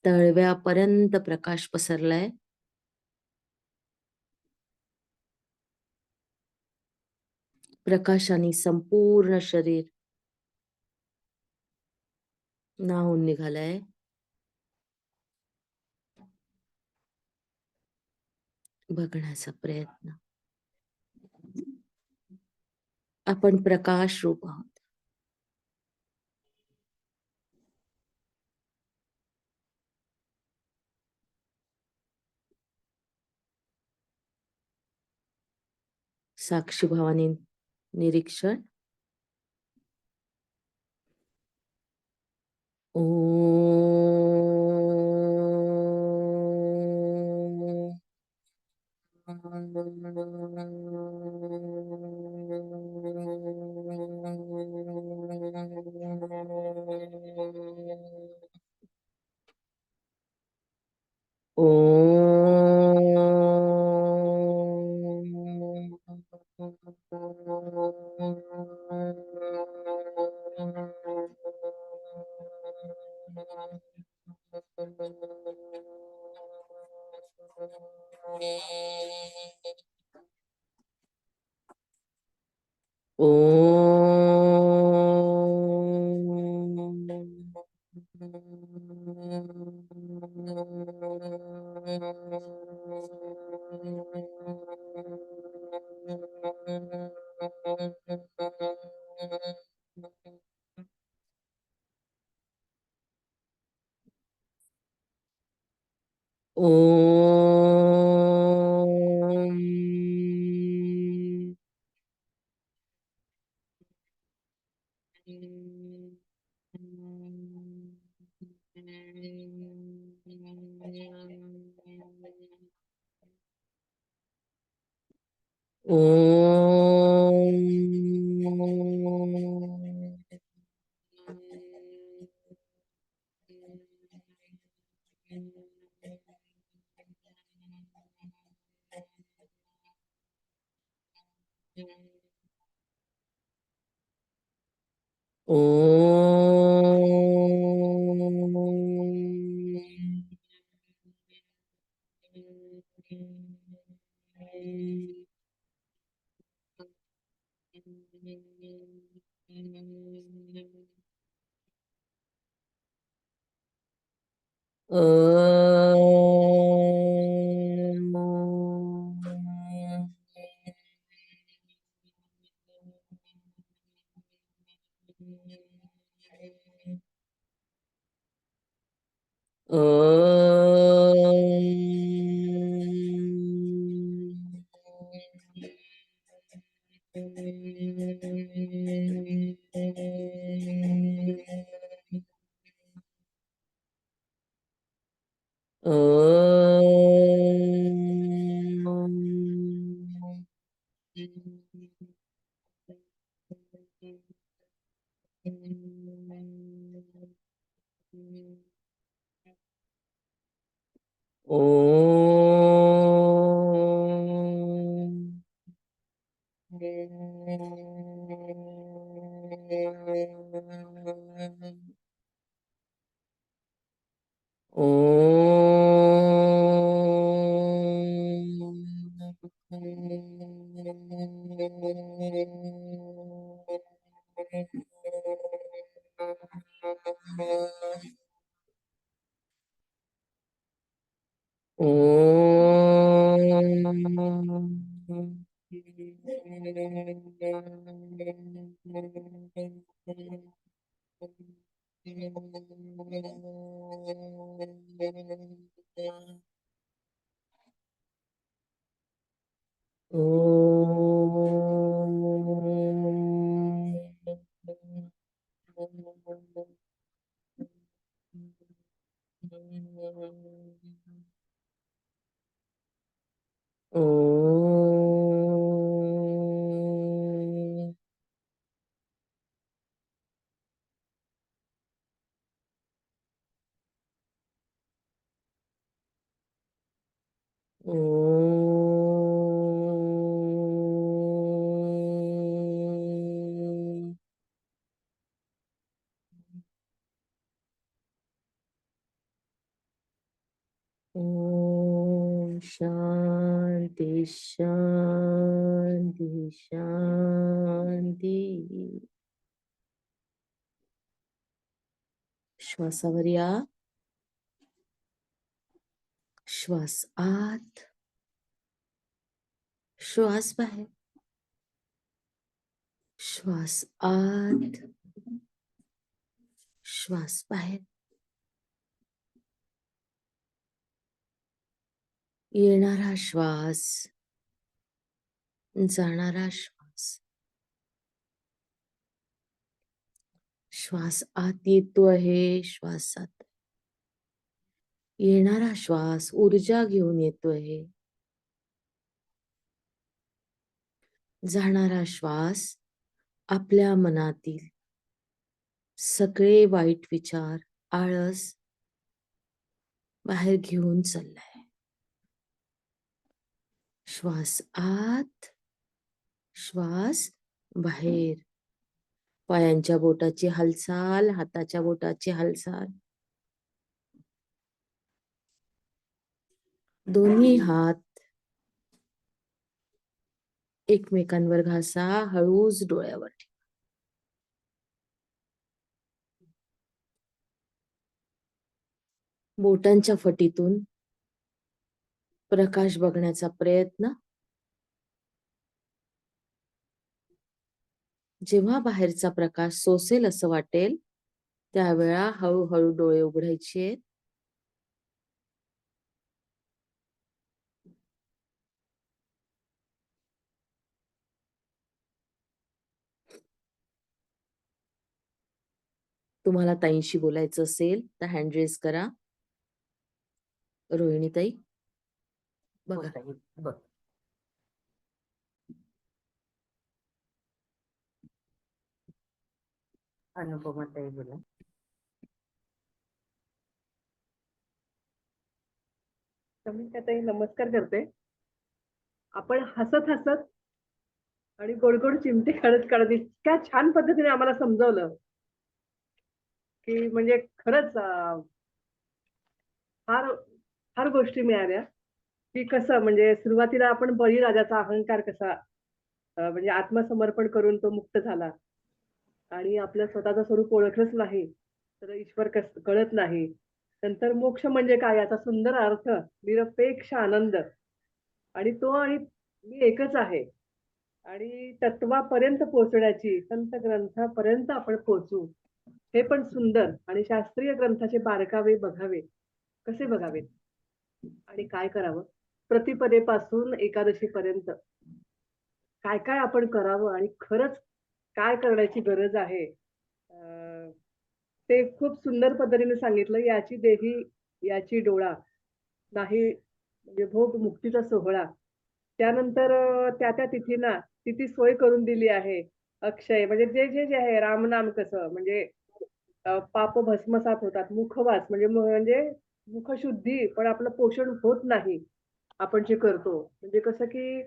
तळव्यापर्यंत प्रकाश पसरलाय. प्रकाशाने संपूर्ण शरीर न्हाऊन निघालंय. बघण्याचा प्रयत्न. आपण प्रकाश रूप आहोत. साक्षी भावाने निरीक्षण. ओम. ओम. शांती शांती शांती. श्वासावर या. श्वास आत, श्वास बाहेर. श्वास आत, श्वास बाहेर. येणारा श्वास, जाणारा श्वास. श्वास आत येतो आहे, श्वास आत. येणारा श्वास ऊर्जा घेऊन येतो आहे. जाणारा श्वास आपल्या मनातील सगळे वाईट विचार, आळस बाहेर घेऊन चाललाय. श्वास आत, श्वास बाहेर. पायांच्या बोटाची हालचाल, हाताच्या बोटाची हालचाल. दोन्ही हात एकमेकांवर घासा, हळूच डोळ्यावर ठेवा. बोटांच्या फटीतून प्रकाश बघण्याचा प्रयत्न. जेव्हा बाहेरचा प्रकाश सोसेल असं वाटेल त्यावेळा हळूहळू डोळे उघडायचे. तुम्हाला ताईंशी बोलायचं असेल तर हँड रेज करा. रोहिणी ताई बघा. अनुपमा ताई बोला. समीक्षा ताई नमस्कार करते. आपण हसत हसत आणि गोड गोड चिमटे काढत काढत इतक्या छान पद्धतीने आम्हाला समजावलं की म्हणजे खरंच फार फार गोष्टी मिळाल्या की कसं म्हणजे सुरुवातीला आपण बळीराजाचा अहंकार कसा म्हणजे आत्मसमर्पण करून तो मुक्त झाला आणि आपलं स्वतःचं स्वरूप ओळखलंच नाही तर ईश्वर कळत नाही. नंतर मोक्ष म्हणजे काय याचा सुंदर अर्थ, निरपेक्ष आनंद आणि तो आणि मी एकच आहे आणि तत्वापर्यंत पोहोचण्याची संत ग्रंथापर्यंत आपण पोहोचू हे पण सुंदर आणि शास्त्रीय ग्रंथाचे बारकावे बघावे कसे बघावेत आणि काय करावं प्रतिपदेपासून एकादशीपर्यंत काय काय आपण करावं आणि खरंच काय करण्याची गरज आहे ते खूप सुंदर पद्धतीने सांगितलं. याची देही याची डोळा नाही म्हणजे भोग मुक्तीचा सोहळा. त्यानंतर त्या त्या तिथींना तिथी सोय करून दिली आहे. अक्षय म्हणजे जे जे जे आहे रामनाम कसं म्हणजे पाप भस्मसात होतात. मुखवास म्हणजे मुखशुद्धी पण आपलं पोषण होत नाही आपण जे करतो. म्हणजे कसं की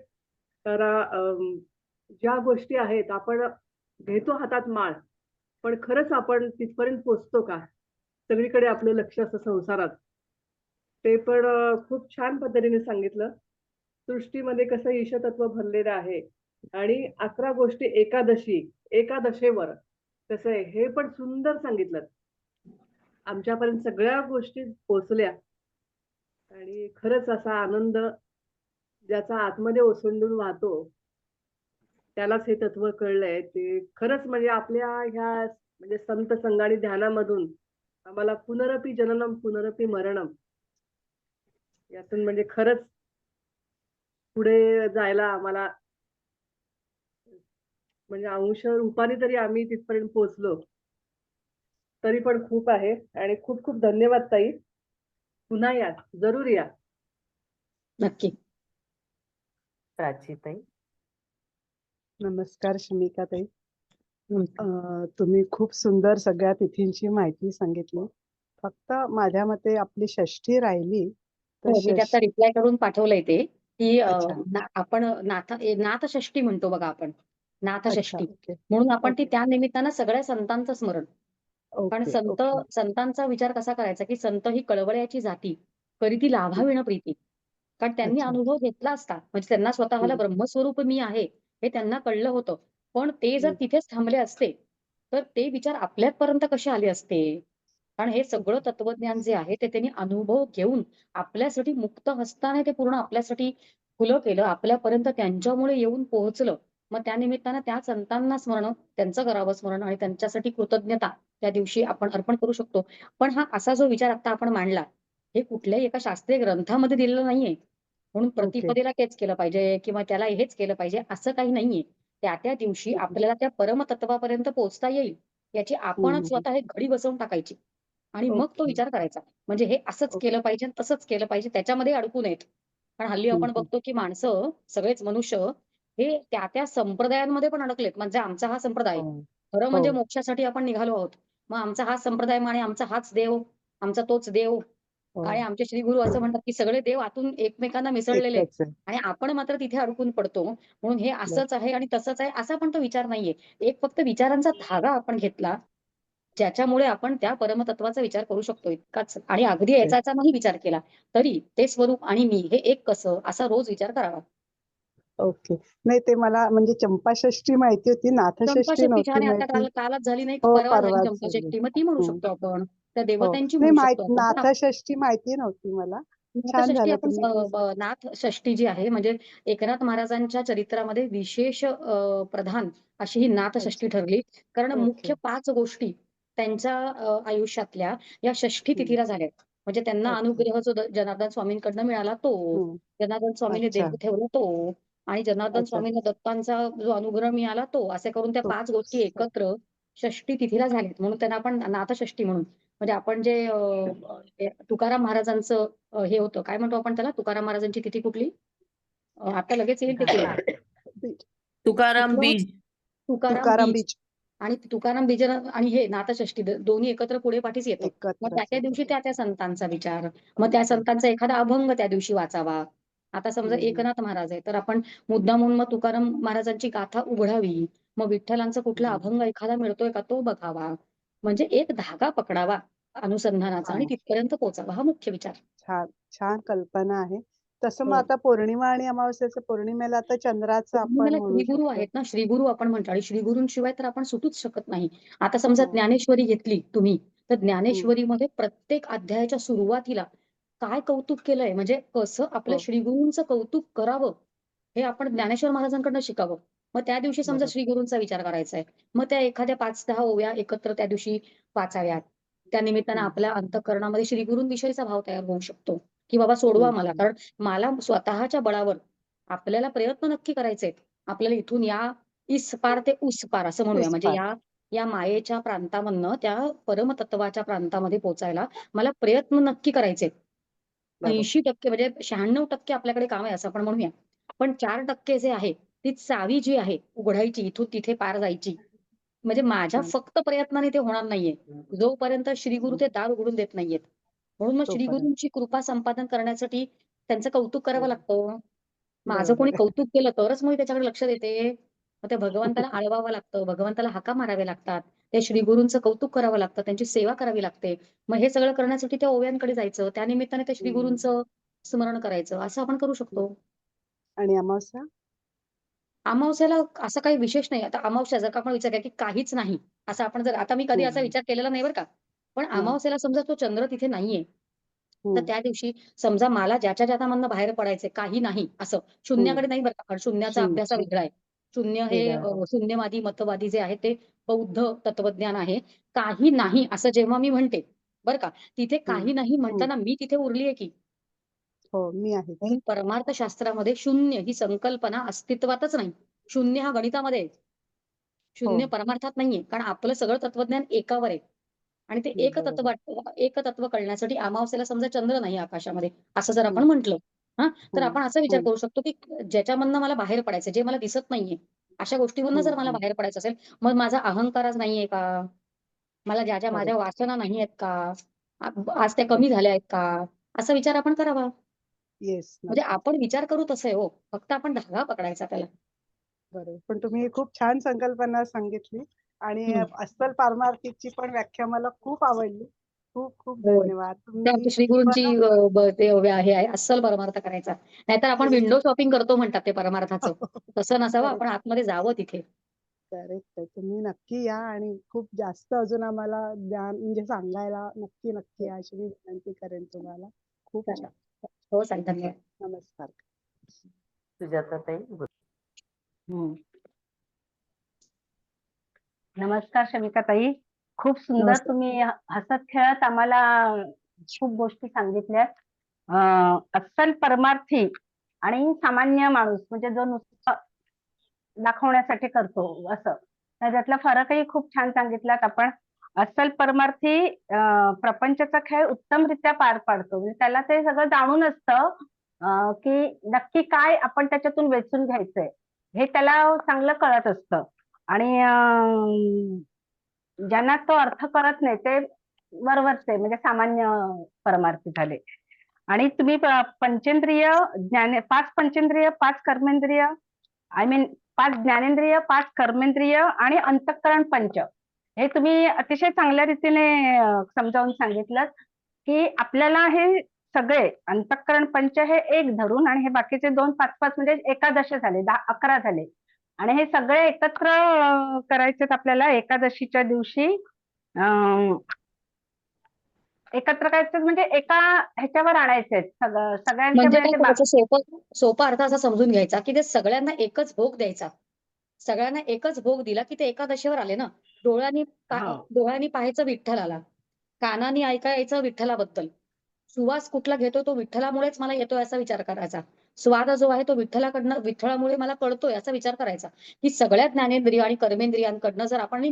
ज्या गोष्टी आहेत आपण घेतो हातात माळ पण खरंच आपण तिथपर्यंत पोहोचतो का? सगळीकडे आपलं लक्ष असतं संसारात. ते पण खूप छान पद्धतीने सांगितलं. सृष्टीमध्ये कसं ईशतत्व भरलेलं आहे आणि 11 गोष्टी एकादशेवर कसं आहे हे पण सुंदर सांगितलं. आमच्यापर्यंत सगळ्या गोष्टी पोहोचल्या आणि खरंच असा आनंद ज्याचा आतमध्ये ओसंडून वाहतो त्यालाच हे तत्व कळलंय. ते खरंच म्हणजे आपल्या ह्या म्हणजे संत संग आणि ध्यानामधून आम्हाला पुनरपि जननम पुनरपि मरणम यातून म्हणजे खरंच पुढे जायला आम्हाला म्हणजे अंश रूपाने तरी आम्ही तिथपर्यंत पोहोचलो तरी पण खूप आहे आणि खूप खूप धन्यवाद ताई. पुन्हा या, जरूर या. नक्की. प्राची ताई. नमस्कार शमिका ताई. तुम्ही खूप सुंदर सगळ्या तिथींची माहिती सांगितली. फक्त माझ्या मते आपली षष्ठी राहिली तर मी त्याचा रिप्लाय करून पाठवलंय ते की अच्छा. आपण नाथषष्ठी म्हणतो बघा आपण अच्छा, नाथषष्ठी ओके म्हणून आपण ती ओके त्या निमित्तानं सगळ्या संतांचं स्मरण. पण ओके ओके संतांचा विचार कसा करायचा की संत ही कळवळ्याची जाती करीती लाभाविण प्रीती. कारण त्यांनी अच्छा. अनुभव घेतला असता. म्हणजे त्यांना स्वतःला हं, ब्रह्मस्वरूप मी आहे, हे त्यांना कळलं होतं. पण ते जर हं. तिथेच थांबले असते, तर ते विचार आपल्यापर्यंत कसे आले असते? कारण हे सगळं ओके. तत्वज्ञान जे आहे ते त्यांनी अनुभव घेऊन आपल्यासाठी मुक्त हस्ताने ते पूर्ण आपल्यासाठी खुलं केलं. आपल्यापर्यंत त्यांच्यामुळे येऊन पोहोचलं. मग त्या निमित्तानं त्या संतांना स्मरण, त्यांचं करावं स्मरण आणि त्यांच्यासाठी कृतज्ञता त्या दिवशी आपण अर्पण करू शकतो. पण हा असा जो विचार आता आपण मांडला, हे कुठल्याही एका शास्त्रीय ग्रंथामध्ये दिलेलं नाहीये. म्हणून ओके. प्रतिपदेला तेच केलं पाहिजे किंवा त्याला हेच केलं पाहिजे असं काही नाहीये. त्या दिवशी हं, हं. आपल्याला त्या परमतत्वापर्यंत पोहोचता येईल, याची हं, आपणच हं, हं. स्वतः एक घडी बसवून टाकायची आणि मग तो ओके. विचार करायचा. म्हणजे हे असंच ओके. केलं पाहिजे आणि तसंच केलं पाहिजे त्याच्यामध्ये अडकू नयेत. कारण हल्ली हं, आपण हं. बघतो की माणसं, सगळेच मनुष्य हे त्या संप्रदायांमध्ये पण अडकलेत. म्हणजे आमचा हा संप्रदाय. हो. खरं हो. म्हणजे मोक्षासाठी आपण निघालो आहोत. मग आमचा हाच संप्रदाय आणि आमचा हाच देव, आमचा तोच देव हो. आणि आमचे श्री गुरु असं म्हणतात, की सगळे देव आतून एकमेकांना मिसळलेले आहेत एकच आहे. आणि आपण मात्र तिथे अडकून पडतो. म्हणून हे बरं. असंच आहे आणि तसंच आहे असा पण तो विचार नाहीये. एक फक्त विचारांचा धागा आपण घेतला, ज्याच्यामुळे आपण त्या परमतत्वाचा विचार करू शकतो इतकाच आणि अगदी ओके. याचा नाही विचार केला, तरी ते स्वरूप आणि मी हे एक कसं असा रोज विचार करावा. ओके. नाही ते मला म्हणजे चंपाषष्ठी माहिती होती, नाथषष्ठी चंपाषष्ठी नव्हती छान आहे. आता माहिती. कालच झाली नाही, हो, परवा झाली परवाच झाली. चंपाषष्ठी. मग ती म्हणू हं. शकतो आपण. त्या हो. देवतांची नाही म्हणू शकतो आपण. पण नाथषष्ठी माहिती नव्हती मला. छान नाथषष्ठी झालं आपण तुम्ही ती नाथ षष्ठी जी आहे म्हणजे एकनाथ महाराजांच्या चरित्रामध्ये विशेष प्रधान अशी ही नाथषष्ठी अच्छा. ठरली. कारण ओके. मुख्य 5 गोष्टी त्यांच्या आयुष्यातल्या या षष्ठी हं. तिथीला झाल्यात. म्हणजे त्यांना ओके. अनुग्रह जो जनार्दन स्वामींकडनं मिळाला तो, हं. जनार्दन स्वामींनी अच्छा. देह ठेवला तो आणि जनार्दन अच्छा. स्वामींना दत्तांचा जो अनुग्रह मिळाला तो, असे करून त्या तो 5 गोष्टी एकत्र षष्ठी तिथीला झाल्यात. म्हणून त्यांना आपण नाथषष्ठी म्हणून. म्हणजे आपण जे तुकाराम महाराजांचं हे होतं, काय म्हणतो आपण त्याला? तुकाराम महाराजांची तिथी कुठली? आता लगेच येईल ते पुढे. बीज. तुकाराम कुठलं? बीज. तुकाराम तुकाराम बीज बीज आणि तुकाराम बीज आणि हे नाथषष्ठी दोन्ही एकत्र पुढे पाठीच येतं. मग एकत्रच त्या दिवशी येतात. त्या संतांचा विचार. मग त्या ओके. संतांचा एखादा अभंग त्या दिवशी वाचावा. आता समजा हं, हं. एकनाथ महाराज आहे, तर आपण मुद्दामून मग तुकाराम महाराजांची गाथा उघडावी. मग विठ्ठलांचा कुठला हं. अभंग एखादा मिळतोय का तो बघावा. म्हणजे एक धागा पकडावा अनुसंधानाचा आणि हां. तिथपर्यंत पोहोचावा हा मुख्य विचार. छान, छान कल्पना आहे. तसं मग हो. आता पौर्णिमा आणि अमावास्येचं पौर्णिमेला आता चंद्राचं आपण पौर्णिमेला म्हणू श्रीगुरु शकतो. आहेत ना, श्रीगुरु आपण म्हणतो आणि श्रीगुरूंशिवाय तर आपण सुटूच शकत नाही. आता समजा हो. ज्ञानेश्वरी घेतली तुम्ही, तर हं. ज्ञानेश्वरीमध्ये प्रत्येक अध्यायाच्या सुरुवातीला काय कौतुक केलंय, म्हणजे कसं आपल्या हो. श्रीगुरूंचं कौतुक करावं, हे आपण ज्ञानेश्वर महाराजांकडनं शिकावं. मग त्या दिवशी समजा बरोबर. श्रीगुरूंचा विचार करायचा आहे. मग त्या एखाद्या 5-10 ओव्या एकत्र त्या दिवशी वाचाव्यात. त्या निमित्तानं हं. आपल्या अंतःकरणामध्ये श्रीगुरूंविषयीचा भाव तयार होऊ शकतो, की बाबा सोडवा हं, मला. हं. कारण मला स्वतःच्या बळावर आपल्याला प्रयत्न नक्की करायचे आहेत. आपल्याला इथून या इस पार ते उस पार असं म्हणूया. म्हणजे पुष्पात. या या मायेच्या प्रांतामधनं त्या परमतत्वाच्या प्रांतामध्ये पोहोचायला मला प्रयत्न नक्की करायचे. बरोबर. 80% म्हणजे 96% आपल्याकडे काम आहे असं आपण म्हणूया. पण 4% जे आहे, ती चावी जी आहे उघडायची, इथून तिथे पार जायची. म्हणजे माझ्या हं. फक्त प्रयत्नाने ते होणार नाहीये. जोपर्यंत श्रीगुरु हं. ते दार उघडून देत नाहीयेत. म्हणून मग तोपर्यंत. श्रीगुरूंची कृपा संपादन करण्यासाठी त्यांचं कौतुक करावं हं. लागतं. माझं कोणी बरोबर आहे. कौतुक केलं तरच मग मी त्याच्याकडे लक्ष देते. मग ते भगवंताला आळवावं लागतं, भगवंताला हाका माराव्या लागतात. त्या श्रीगुरूंचं कौतुक करावं लागतं, त्यांची सेवा करावी लागते. मग हे सगळं करण्यासाठी त्या ओव्यांकडे जायचं. त्या निमित्ताने त्या हं. श्रीगुरूंचं स्मरण करायचं, असं आपण करू शकतो. आणि अमावस्या? अमावास्येला असं काही विशेष नाही. आता अमावस्या जर का आपण विचार केला, की काहीच नाही, असं आपण जर आता मी कधी हं, असा हं. विचार केलेला नाही बरं का. पण हां. अमावास्येला समजा तो चंद्र तिथे नाहीये, तर हं. त्या दिवशी समजा मला ज्याच्यामधनं बाहेर पडायचंय, काही नाही असं. हं. शून्याकडे नाही बरं का, कारण शून्याचा शून्य अभ्यास हा वेगळा आहे. शून्य हे वेगळा आहे. शून्यवादी, मतवादी जे आहे ते बौद्ध तत्वज्ञान आहे. काही नाही असं जेव्हा मी म्हणते, बरं का, तिथे हं. काही नाही हं. म्हणताना मी तिथे उरली आहे की. हो, मी आहेच. म्हणून परमार्थशास्त्रामध्ये शून्य ही संकल्पना अस्तित्वातच नाही. शून्य हा गणितामध्ये आहे. हो. शून्य परमार्थात नाहीये. कारण आपलं सगळं तत्वज्ञान एकावर आहे. आणि ते बरोबर. एकतत्व कळण्यासाठी अमावास्येला समजा चंद्र नाही आकाशामध्ये, असं जर आपण हं. म्हटलं, हां, तर हं. आपण असा विचार हं. करू शकतो, की ज्याच्यामधनं मला बाहेर पडायचंय, जे मला दिसत नाहीये, अशा गोष्टीमधनं हं, जर मला हं. बाहेर पडायचं असेल, मग माझा अहंकारच नाहीये का? मला ज्या माझ्या करेक्ट. वासना नाही आहेत का? आज त्या कमी करेक्ट. झाल्या आहेत का? असा विचार आपण करावा. येस, म्हणजे नक्कीच. आपण विचार करू तसं आहे हो. फक्त आपण धागा पकडायचा त्याला. बरोबर. पण तुम्ही खूप छान संकल्पना सांगितली आणि हं. अस्सल पारमार्थिकची पण व्याख्या मला खूप आवडली. खूप खूप हो. धन्यवाद. ते आमच्या तुम्ही श्रीगुरूंची ते हे आहे अस्सल परमार्थ करायचा. नाहीतर आपण खरंच विंडो शॉपिंग करतो म्हणतात ते परमार्थाचं. तसं नसावं, करेक्ट आपण आतमध्ये जावं तिथे. करेक्ट आहे. तुम्ही नक्की या आणि खूप जास्त अजून आम्हाला ज्ञान म्हणजे सांगायला नक्की नक्की या अशी मी विनंती करेन तुम्हाला. खूप चला. छान. हो साई, धन्यवाद. नमस्कार. सुजाताताई बोला. हम्म. नमस्कार शमिका ताई. खूप सुंदर नमस्कार. तुम्ही हसत खेळत आम्हाला खूप गोष्टी सांगितल्यात. अस्सल परमार्थी आणि सामान्य माणूस म्हणजे जो नुसतं दाखवण्यासाठी करतो असं. तर त्यातला फरकही खूप छान सांगितलात आपण. अस्सल परमार्थी प्रपंचाचा खेळ उत्तमरित्या पार पाडतो. म्हणजे त्याला ते सगळं जाणून असतं की नक्की काय आपण त्याच्यातून वेचून घ्यायचंय हे त्याला चांगलं कळत असतं. आणि ज्यांना तो अर्थ कळत नाही ते वरवरचे म्हणजे सामान्य परमार्थी झाले. आणि तुम्ही पंचेंद्रिय पाच पंचेंद्रिय, पाच कर्मेंद्रिय, आय मीन 5 ज्ञानेंद्रिय, 5 कर्मेंद्रिय आणि अंतःकरण पंच हे तुम्ही अतिशय चांगल्या रीतीने समजावून सांगितलं की आपल्याला हे सगळे अंतःकरण पंच हे एक धरून आणि हे बाकीचे 2 5 म्हणजे एकादश झाले, 11 झाले आणि हे सगळे एकत्र करायचेत आपल्याला एकादशीच्या दिवशी. एकत्र करायचं म्हणजे एका ह्याच्यावर आणायचे सगळ्यांच्या म्हणजे काय म्हणजे करायचं, सोपा अर्थ असा समजून घ्यायचा की ते सगळ्यांना एकच भोग द्यायचा. सगळ्यांना एकच भोग दिला की ते एकादशीवर आले ना. डोळ्यांनी पाहायचं विठ्ठलाला, कानाने ऐकायचं विठ्ठलाबद्दल. सुवास कुठला घेतो तो विठ्ठलामुळेच मला येतोय असा विचार करायचा. स्वाद जो आहे तो विठ्ठलामुळे मला कळतोय असा विचार करायचा. की सगळ्या ज्ञानेंद्रिय आणि कर्मेंद्रियांकडनं जर आपण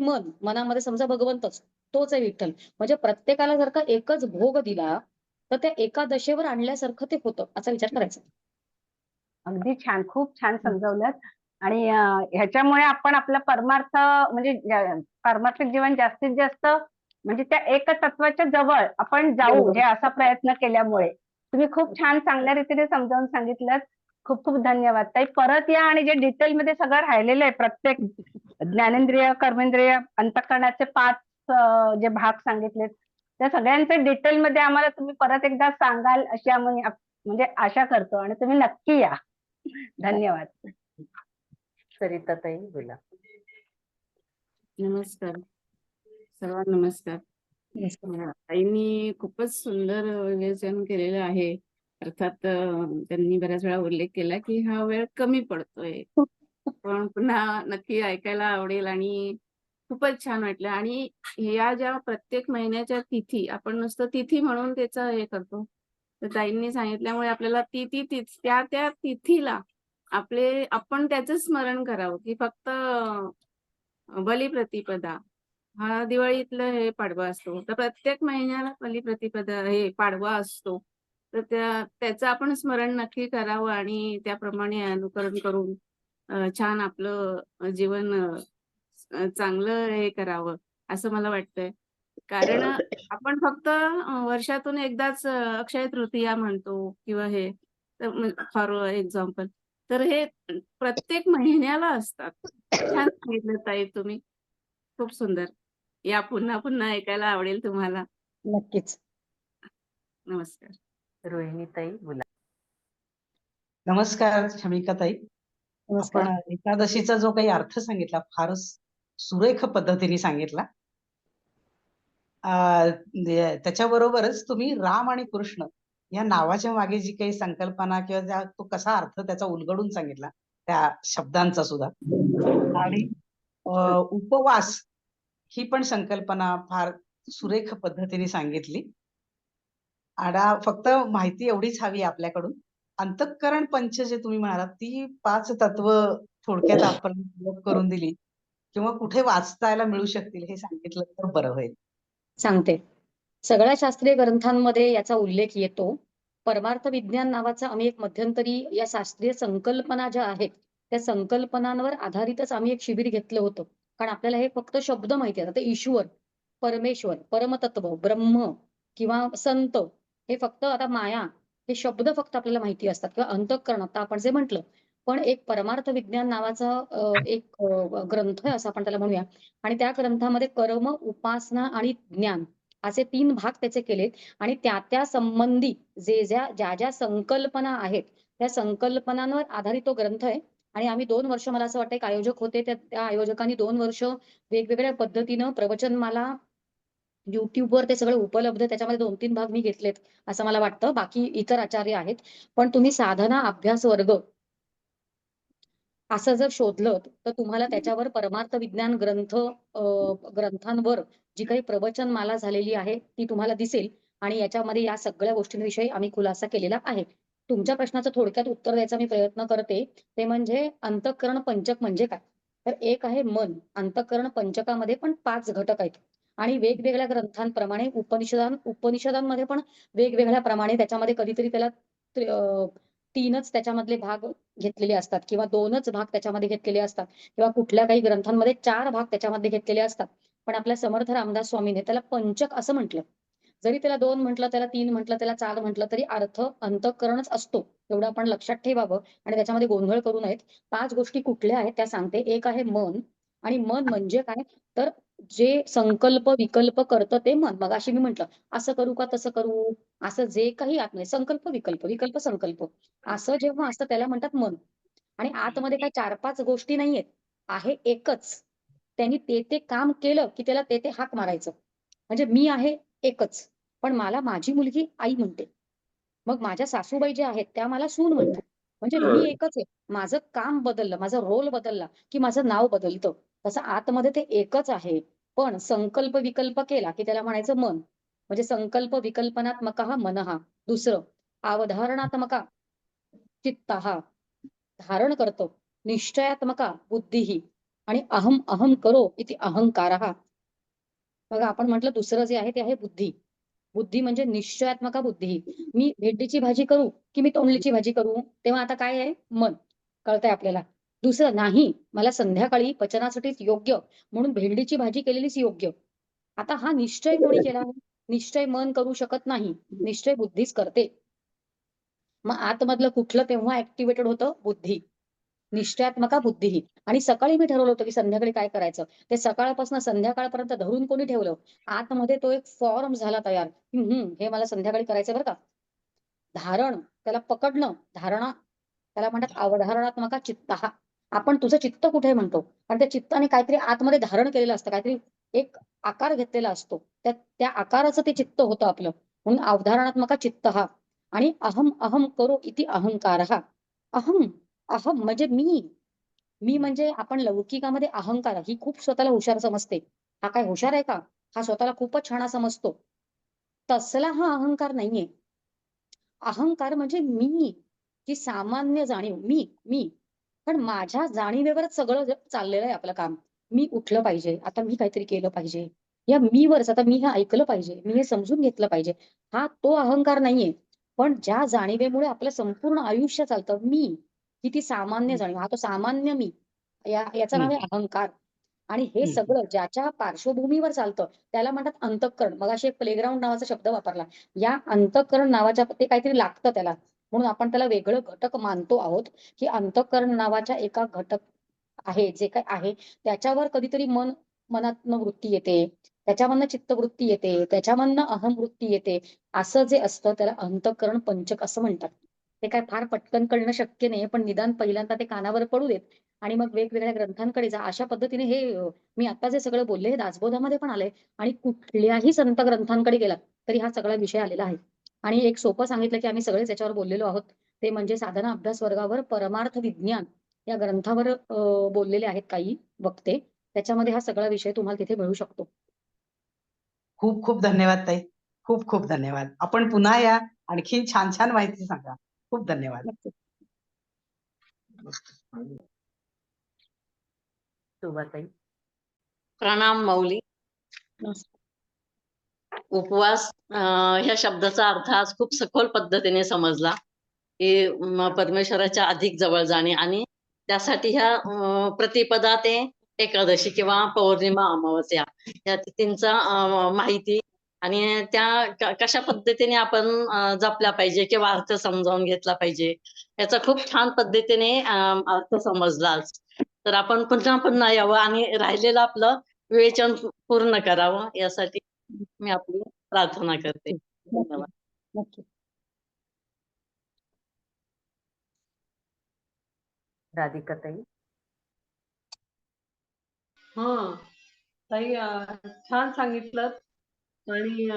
मनामध्ये समजा भगवंतच तोच आहे विठ्ठल. म्हणजे प्रत्येकाला जर का एकच भोग दिला तर त्या एकादशीवर आणल्यासारखं ते होतं असा विचार करायचा. अगदी छान, खूप छान समजावलं. आणि ह्याच्यामुळे आपण आपलं परमार्थ म्हणजे पारमार्थिक जीवन जास्तीत जास्त म्हणजे त्या एकतत्वाच्या जवळ आपण जाऊ बरोबर. हे असा प्रयत्न केल्यामुळे तुम्ही खूप छान चांगल्या रीतीने समजावून सांगितलं. खूप खूप धन्यवाद ताई. परत या आणि जे डिटेलमध्ये सगळं राहिलेलं आहे प्रत्येक ज्ञानेंद्रिय, कर्मेंद्रिय, अंतःकरणाचे 5 जे भाग सांगितलेत त्या सगळ्यांचे डिटेलमध्ये आम्हाला तुम्ही परत एकदा सांगाल अशी आम्ही म्हणजे आशा करतो आणि तुम्ही नक्की या. धन्यवाद. सरिताताई बोला. नमस्कार सर्वांना नमस्कार. ताईंनी खूपच सुंदर विवेचन केलेलं आहे. अर्थात त्यांनी बऱ्याच वेळा उल्लेख केला की हा वेळ कमी पडतोय, पण पुन्हा नक्की ऐकायला आवडेल आणि खूपच छान वाटलं. आणि या ज्या प्रत्येक महिन्याच्या तिथी आपण नुसतं तिथी म्हणून त्याचं हे करतो, तर ताईंनी सांगितल्यामुळे आपल्याला त्या त्या तिथीला आपण त्याचं स्मरण करावं की फक्त बलिप्रतिपदा हा दिवाळीतलं हे पाडवा असतो, तर प्रत्येक महिन्याला बलिप्रतिपदा हे पाडवा असतो. तर त्याचं आपण स्मरण नक्की करावं आणि त्याप्रमाणे अनुकरण करून छान आपलं जीवन चांगलं हे करावं असं मला वाटतंय. कारण आपण फक्त वर्षातून एकदाच अक्षय तृतीया म्हणतो किंवा हे फॉर एक्झाम्पल, तर हे प्रत्येक महिन्याला असतात. छान सांगितलं ताई तुम्ही. खूप सुंदर. या पुन्हा पुन्हा ऐकायला आवडेल तुम्हाला. नक्कीच. नमस्कार. रोहिणीताई बोला. नमस्कार शमिकाताई. नमस्कार. आपण एकादशीचा जो काही अर्थ सांगितला फारच सुरेख पद्धतीने सांगितला. त्याच्याबरोबरच तुम्ही राम आणि कृष्ण या नावाच्या मागे जी काही संकल्पना किंवा तो कसा अर्थ त्याचा उलगडून सांगितला त्या शब्दांचा सुद्धा. आणि उपवास ही पण संकल्पना फार सुरेख पद्धतीने सांगितली. आणि फक्त माहिती एवढीच हवी आपल्याकडून. अंतःकरण पंच जे तुम्ही म्हणालात ती 5 तत्व थोडक्यात आपण करून दिली किंवा कुठे वाचतायला मिळू शकतील हे सांगितलं तर बरं होईल. सांगते. सगळ्या शास्त्रीय ग्रंथांमध्ये याचा उल्लेख येतो. परमार्थ विज्ञान नावाचा आम्ही एक मध्यंतरी या शास्त्रीय संकल्पना ज्या आहेत त्या संकल्पनांवर आधारितच आम्ही एक शिबिर घेतलं होतं. कारण आपल्याला हे फक्त शब्द माहिती आहेत. आता ईश्वर, परमेश्वर, परमतत्व, ब्रह्म किंवा संत हे फक्त आता माया हे शब्द फक्त आपल्याला माहिती असतात किंवा अंतःकरण आता आपण जे म्हटलं. पण एक परमार्थ विज्ञान नावाचा एक ग्रंथ आहे असं आपण त्याला म्हणूया. आणि त्या ग्रंथामध्ये कर्म, उपासना आणि ज्ञान असे 3 भाग त्याचे केलेत आणि त्या संबंधी ज्या संकल्पना आहेत, त्या संकल्पनांवर आधारित तो ग्रंथ आहे. आणि आम्ही 2 वर्ष मला असं वाटतं एक आयोजक होते. त्या आयोजकांनी 2 वर्ष वेगवेगळ्या पद्धतीनं प्रवचनमाला YouTubeवर ते सगळं उपलब्ध आहे. त्याच्यामध्ये 2-3 भाग मी घेतलेत असं मला वाटतं. बाकी इतर आचार्य आहेत. पण तुम्ही साधना अभ्यास वर्ग असं जर शोधलं तर तुम्हाला त्याच्यावर परमार्थ विज्ञान ग्रंथांवर जी काही प्रवचनमाला झालेली आहे ती तुम्हाला दिसेल आणि याच्यामध्ये या सगळ्या गोष्टींविषयी आम्ही खुलासा केलेला आहे. तुमच्या प्रश्नाचं थोडक्यात उत्तर द्यायचा मी प्रयत्न करते. ते म्हणजे अंतःकरण पंचक म्हणजे काय? तर एक आहे मन. अंतःकरण पंचकामध्ये पण 5 घटक आहेत आणि वेगवेगळ्या ग्रंथांप्रमाणे उपनिषदांमध्ये पण वेगवेगळ्या प्रमाणे त्याच्यामध्ये कधीतरी त्याला 3च त्याच्यामधले भाग घेतलेले असतात किंवा 2च भाग त्याच्यामध्ये घेतलेले असतात किंवा कुठल्या काही ग्रंथांमध्ये 4 भाग त्याच्यामध्ये घेतलेले असतात. पण आपल्या समर्थ रामदास स्वामीने त्याला पंचक असं म्हटलं. जरी त्याला 2 म्हटलं, त्याला 3 म्हटलं, त्याला 4 म्हटलं तरी अर्थ अंतःकरणच असतो. एवढं आपण लक्षात ठेवावं आणि त्याच्यामध्ये गोंधळ करू नयेत. 5 गोष्टी कुठल्या आहेत त्या सांगते. एक आहे मन आणि मन म्हणजे काय? तर जे संकल्प विकल्प करतं ते मन. मगाशी मी म्हटलं असं करू का तसं करू? असं जे काही आतमध्ये संकल्प विकल्प, विकल्प संकल्प असं जेव्हा असतं त्याला म्हणतात मन. आणि आतमध्ये काय 4-5 गोष्टी नाहीयेत. आहे एकच. त्यांनी ते काम केलं की त्याला ते हाक मारायचं. म्हणजे मी आहे एकच. पण मला माझी मुलगी आई म्हणते. मग माझ्या सासूबाई ज्या आहेत त्या मला सून म्हणतात. म्हणजे मी एकच आहे. माझं काम बदललं, माझा रोल बदलला की माझं नाव बदलतं. तसं आतमध्ये ते एकच आहे. पण संकल्प विकल्प केला की त्याला म्हणायचं मन. म्हणजे संकल्प विकल्पनात्मकः मनः. दुसरं अवधारणात्मका चित्तः धारण करतो. निश्चयात्मका बुद्धिः आणि अहम अहम करो इति अहंकारः. बघा आपण म्हटलं दुसरं जे आहे ते आहे बुद्धी. बुद्धी म्हणजे निश्चयात्मका बुद्धी. मी भेंडीची भाजी करू की मी तोंडलीची भाजी करू? तेव्हा आता काय आहे? मन. कळतंय आपल्याला. दुसरं नाही मला संध्याकाळी पचनासाठीच योग्य म्हणून भेंडीची भाजी केलेलीच योग्य. आता हा निश्चय कोणी केला? निश्चय मन करू शकत नाही. निश्चय बुद्धीच करते. मग आतमधलं कुठलं तेव्हा ऍक्टिव्हेटेड होतं? बुद्धी. निश्चयात्मका बुद्धी. आणि सकाळी मी ठरवलं होतं की संध्याकाळी काय करायचं. ते सकाळपासून संध्याकाळपर्यंत धरून कोणी ठेवलं. आतमध्ये तो एक फॉर्म झाला तयार. हे मला संध्याकाळी करायचं बरं का. धारण त्याला पकडणं धारणा त्याला म्हणतात अवधारणात्मका चित्तः. आपण तुझं चित्त कुठे म्हणतो? कारण त्या चित्ताने काहीतरी आतमध्ये धारण केलेलं असतं. काहीतरी एक आकार घेतलेला असतो. त्या आकाराचं ते चित्त होतं आपलं. म्हणून अवधारणात्मका चित्तः आणि अहम अहम करो इति अहंकारः. अहम अहम म्हणजे मी म्हणजे आपण लौकिकामध्ये अहंकार ही खूप स्वतःला हुशार समजते. हा काय हुशार आहे का? हा स्वतःला खूपच छान समजतो. तसला हा अहंकार नाहीये. अहंकार म्हणजे मी, ही सामान्य जाणीव मी. पण माझ्या जाणीवेवरच सगळं चाललेलं आहे आपलं काम. मी उठलं पाहिजे, आता मी काहीतरी केलं पाहिजे. या मीवरच आता मी हे ऐकलं पाहिजे, मी हे समजून घेतलं पाहिजे. हा तो अहंकार नाहीये. पण ज्या जाणीवेमुळे आपलं संपूर्ण आयुष्य चालतं मी, ही ती सामान्य जाणीव. हा तो सामान्य मी. याचं नाव आहे अहंकार. आणि हे सगळं ज्याच्या पार्श्वभूमीवर चालतं त्याला म्हणतात अंतःकरण. मगाशी एक प्लेग्राऊंड नावाचा शब्द वापरला. या अंतःकरण नावाच्या ते काहीतरी लागतं त्याला. म्हणून आपण त्याला वेगळं घटक मानतो आहोत की अंतःकरण नावाच्या एका घटक आहे जे काय आहे त्याच्यावर कधीतरी मनातनं वृत्ती येते. त्याच्यामधनं चित्तवृत्ती येते. त्याच्यामधनं अहम वृत्ती येते. असं जे असतं त्याला अंतःकरण पंचक असं म्हणतात. ते काय फार पटकन कळणं शक्य नाही. पण निदान पहिल्यांदा ते कानावर पडू देत आणि मग वेगवेगळ्या ग्रंथांकडे जा. अशा पद्धतीने हे मी आता जे सगळं बोलले हे दासबोधामध्ये पण आलंय आणि कुठल्याही संत ग्रंथांकडे गेलात तरी हा सगळा विषय आलेला आहे. आणि एक सोपं सांगितलं की आम्ही सगळेच याच्यावर बोललेलो आहोत. ते म्हणजे साधना अभ्यास वर्गावर परमार्थ विज्ञान या ग्रंथावर बोललेले आहेत काही वक्ते. त्याच्यामध्ये हा सगळा विषय तुम्हाला तिथे मिळू शकतो. खूप खूप धन्यवाद ताई. खूप खूप धन्यवाद. आपण पुन्हा या. आणखी छान छान माहिती सांगा. खूप धन्यवाद. नक्की. शोभाताई. प्रणाम माऊली. उपवास ह्या शब्दाचा अर्थ आज खूप सखोल पद्धतीने समजला की परमेश्वराच्या अधिक जवळ जाणे आणि त्यासाठी ह्या प्रतिपदा ते एकादशी किंवा पौर्णिमा अमावस्या या तिथींचा माहिती आणि त्या कशा पद्धतीने आपण जपल्या पाहिजे किंवा अर्थ समजावून घेतला पाहिजे याचा खूप छान पद्धतीने अर्थ समजला आज. तर आपण पुन्हा यावं आणि राहिलेलं आपलं विवेचन पूर्ण करावं यासाठी मी आपली प्रार्थना करते. नक्की धन्यवाद. नक्की. राधिकाताई. हा ताई छान सांगितलं. आणि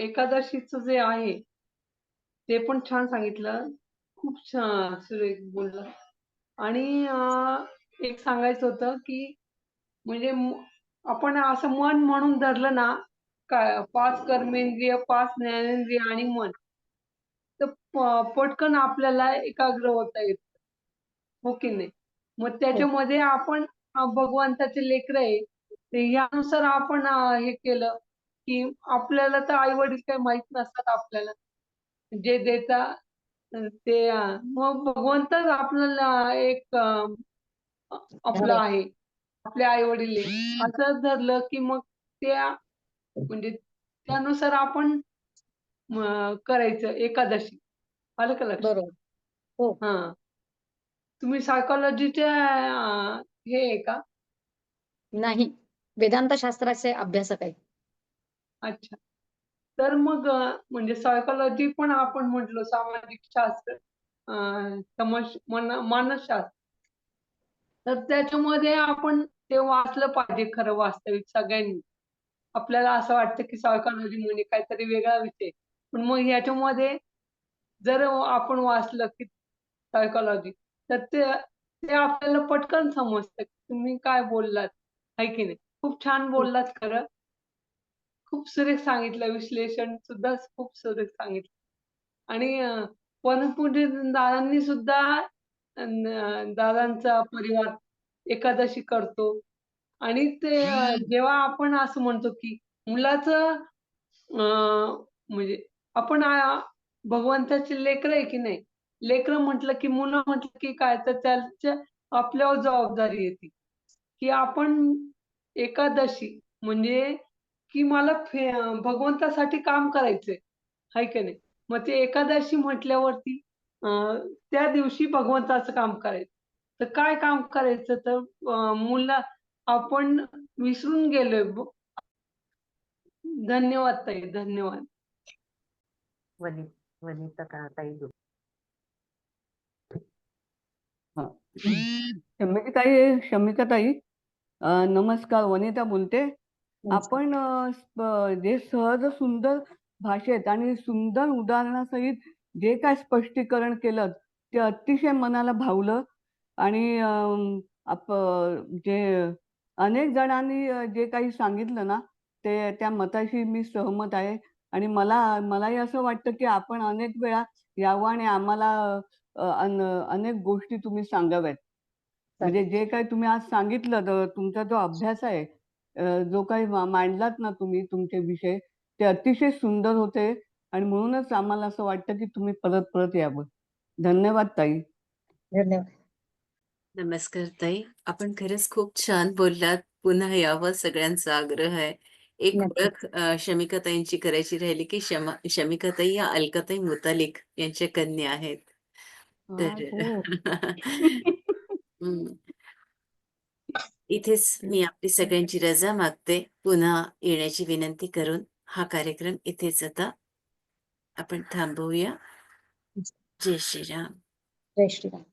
एकादशीचं जे आहे ते पण छान सांगितलं. खूप छान सुरेख बोलला. आणि एक सांगायचं होतं की म्हणजे आपण असं मन म्हणून धरलं ना, काय 5 कर्मेंद्रिय, 5 ज्ञानेंद्रिय आणि मन, तर पटकन आपल्याला एकाग्र होता येतं. हो की नाही? मग त्याच्यामध्ये आपण भगवंताचे लेकरं आहे, तर यानुसार आपण हे केलं की आपल्याला तर आई-वडील काही माहित नसतात आपल्याला. जे देतात ते मग भगवंतच आपल्याला एक आपलं खरंय. आहे. आपले आई-वडील आहे. असं धरलं की मग त्या म्हणजे त्यानुसार आपण करायचं एकादशी. आलं का लक्षात? बरोबर. हो. हां. तुम्ही सायकॉलॉजीच्या हे आहे का? नाही. वेदांत शास्त्राचे अभ्यासक आहे. अच्छा. तर मग म्हणजे सायकॉलॉजी पण आपण म्हटलो सामाजिक शास्त्र, मानसशास्त्र. तर त्याच्यामध्ये आपण ते वाचलं पाहिजे खरं वास्तविक सगळ्यांनी. आपल्याला असं वाटतं की सायकॉलॉजी म्हणजे काहीतरी वेगळा विषय. पण मग ह्याच्यामध्ये जर आपण वाचलं की सायकॉलॉजी, तर ते ते आपल्याला पटकन समजतं की तुम्ही काय बोललात, आहे की नाही? खूप छान बोललात खरं. खूप सुरेख सांगितलं, विश्लेषण सुद्धा खूप सुरेख सांगितलं. आणि वनपूजे दादांनी सुद्धा दादांचा परिवार एकादशी करतो. आणि ते जेव्हा आपण असं म्हणतो की मुलाचं म्हणजे आपण भगवंताची लेकरं आहे की नाही? लेकरं म्हटलं की मुलं म्हटलं की काय, तर त्यांच्या आपल्यावर जबाबदारी येते, की आपण एकादशी म्हणजे की मला भगवंतासाठी काम करायचंय, आहे की नाही? मग ते एकादशी म्हटल्यावरती त्या दिवशी भगवंताचं काम करायचं. तर काय काम करायचं? तर मुलं आपण विसरून गेलोय. धन्यवाद ताई, धन्यवाद. वनिता ताई. हा. शमिकाताई, नमस्कार. वनिता बोलते. आपण जे सहज सुंदर भाषेत आणि सुंदर उदाहरणासहित जे काय स्पष्टीकरण केलं ते अतिशय मनाला भावलं. आणि जे अनेक जणांनी जे काही सांगितलं ना, ते त्या मताशी मी सहमत आहे. आणि मलाही असं वाटतं की आपण अनेक वेळा यावं आणि आम्हाला अनेक गोष्टी तुम्ही सांगाव्यात. म्हणजे जे काही तुम्ही आज सांगितलं, तुमचा जो अभ्यास आहे, जो काही मांडलात ना तुम्ही तुमचे विषय, ते अतिशय सुंदर होते. आणि म्हणूनच आम्हाला असं वाटतं की तुम्ही परत परत यावं. धन्यवाद ताई. धन्यवाद. नमस्कार ताई. आपण खरंच खूप छान बोललात. पुन्हा यावं सगळ्यांचा आग्रह आहे. एक नक्की. ओळख शमिकाताईंची करायची राहिली की शमिकाताई या अलकाताई मुतालिक यांच्या कन्या आहेत. तर हो. हं. इथेच मी आपली सगळ्यांची रजा मागते. पुन्हा येण्याची विनंती करून हा कार्यक्रम इथेच आता आपण थांबवूया. जय श्रीराम. जय श्रीराम.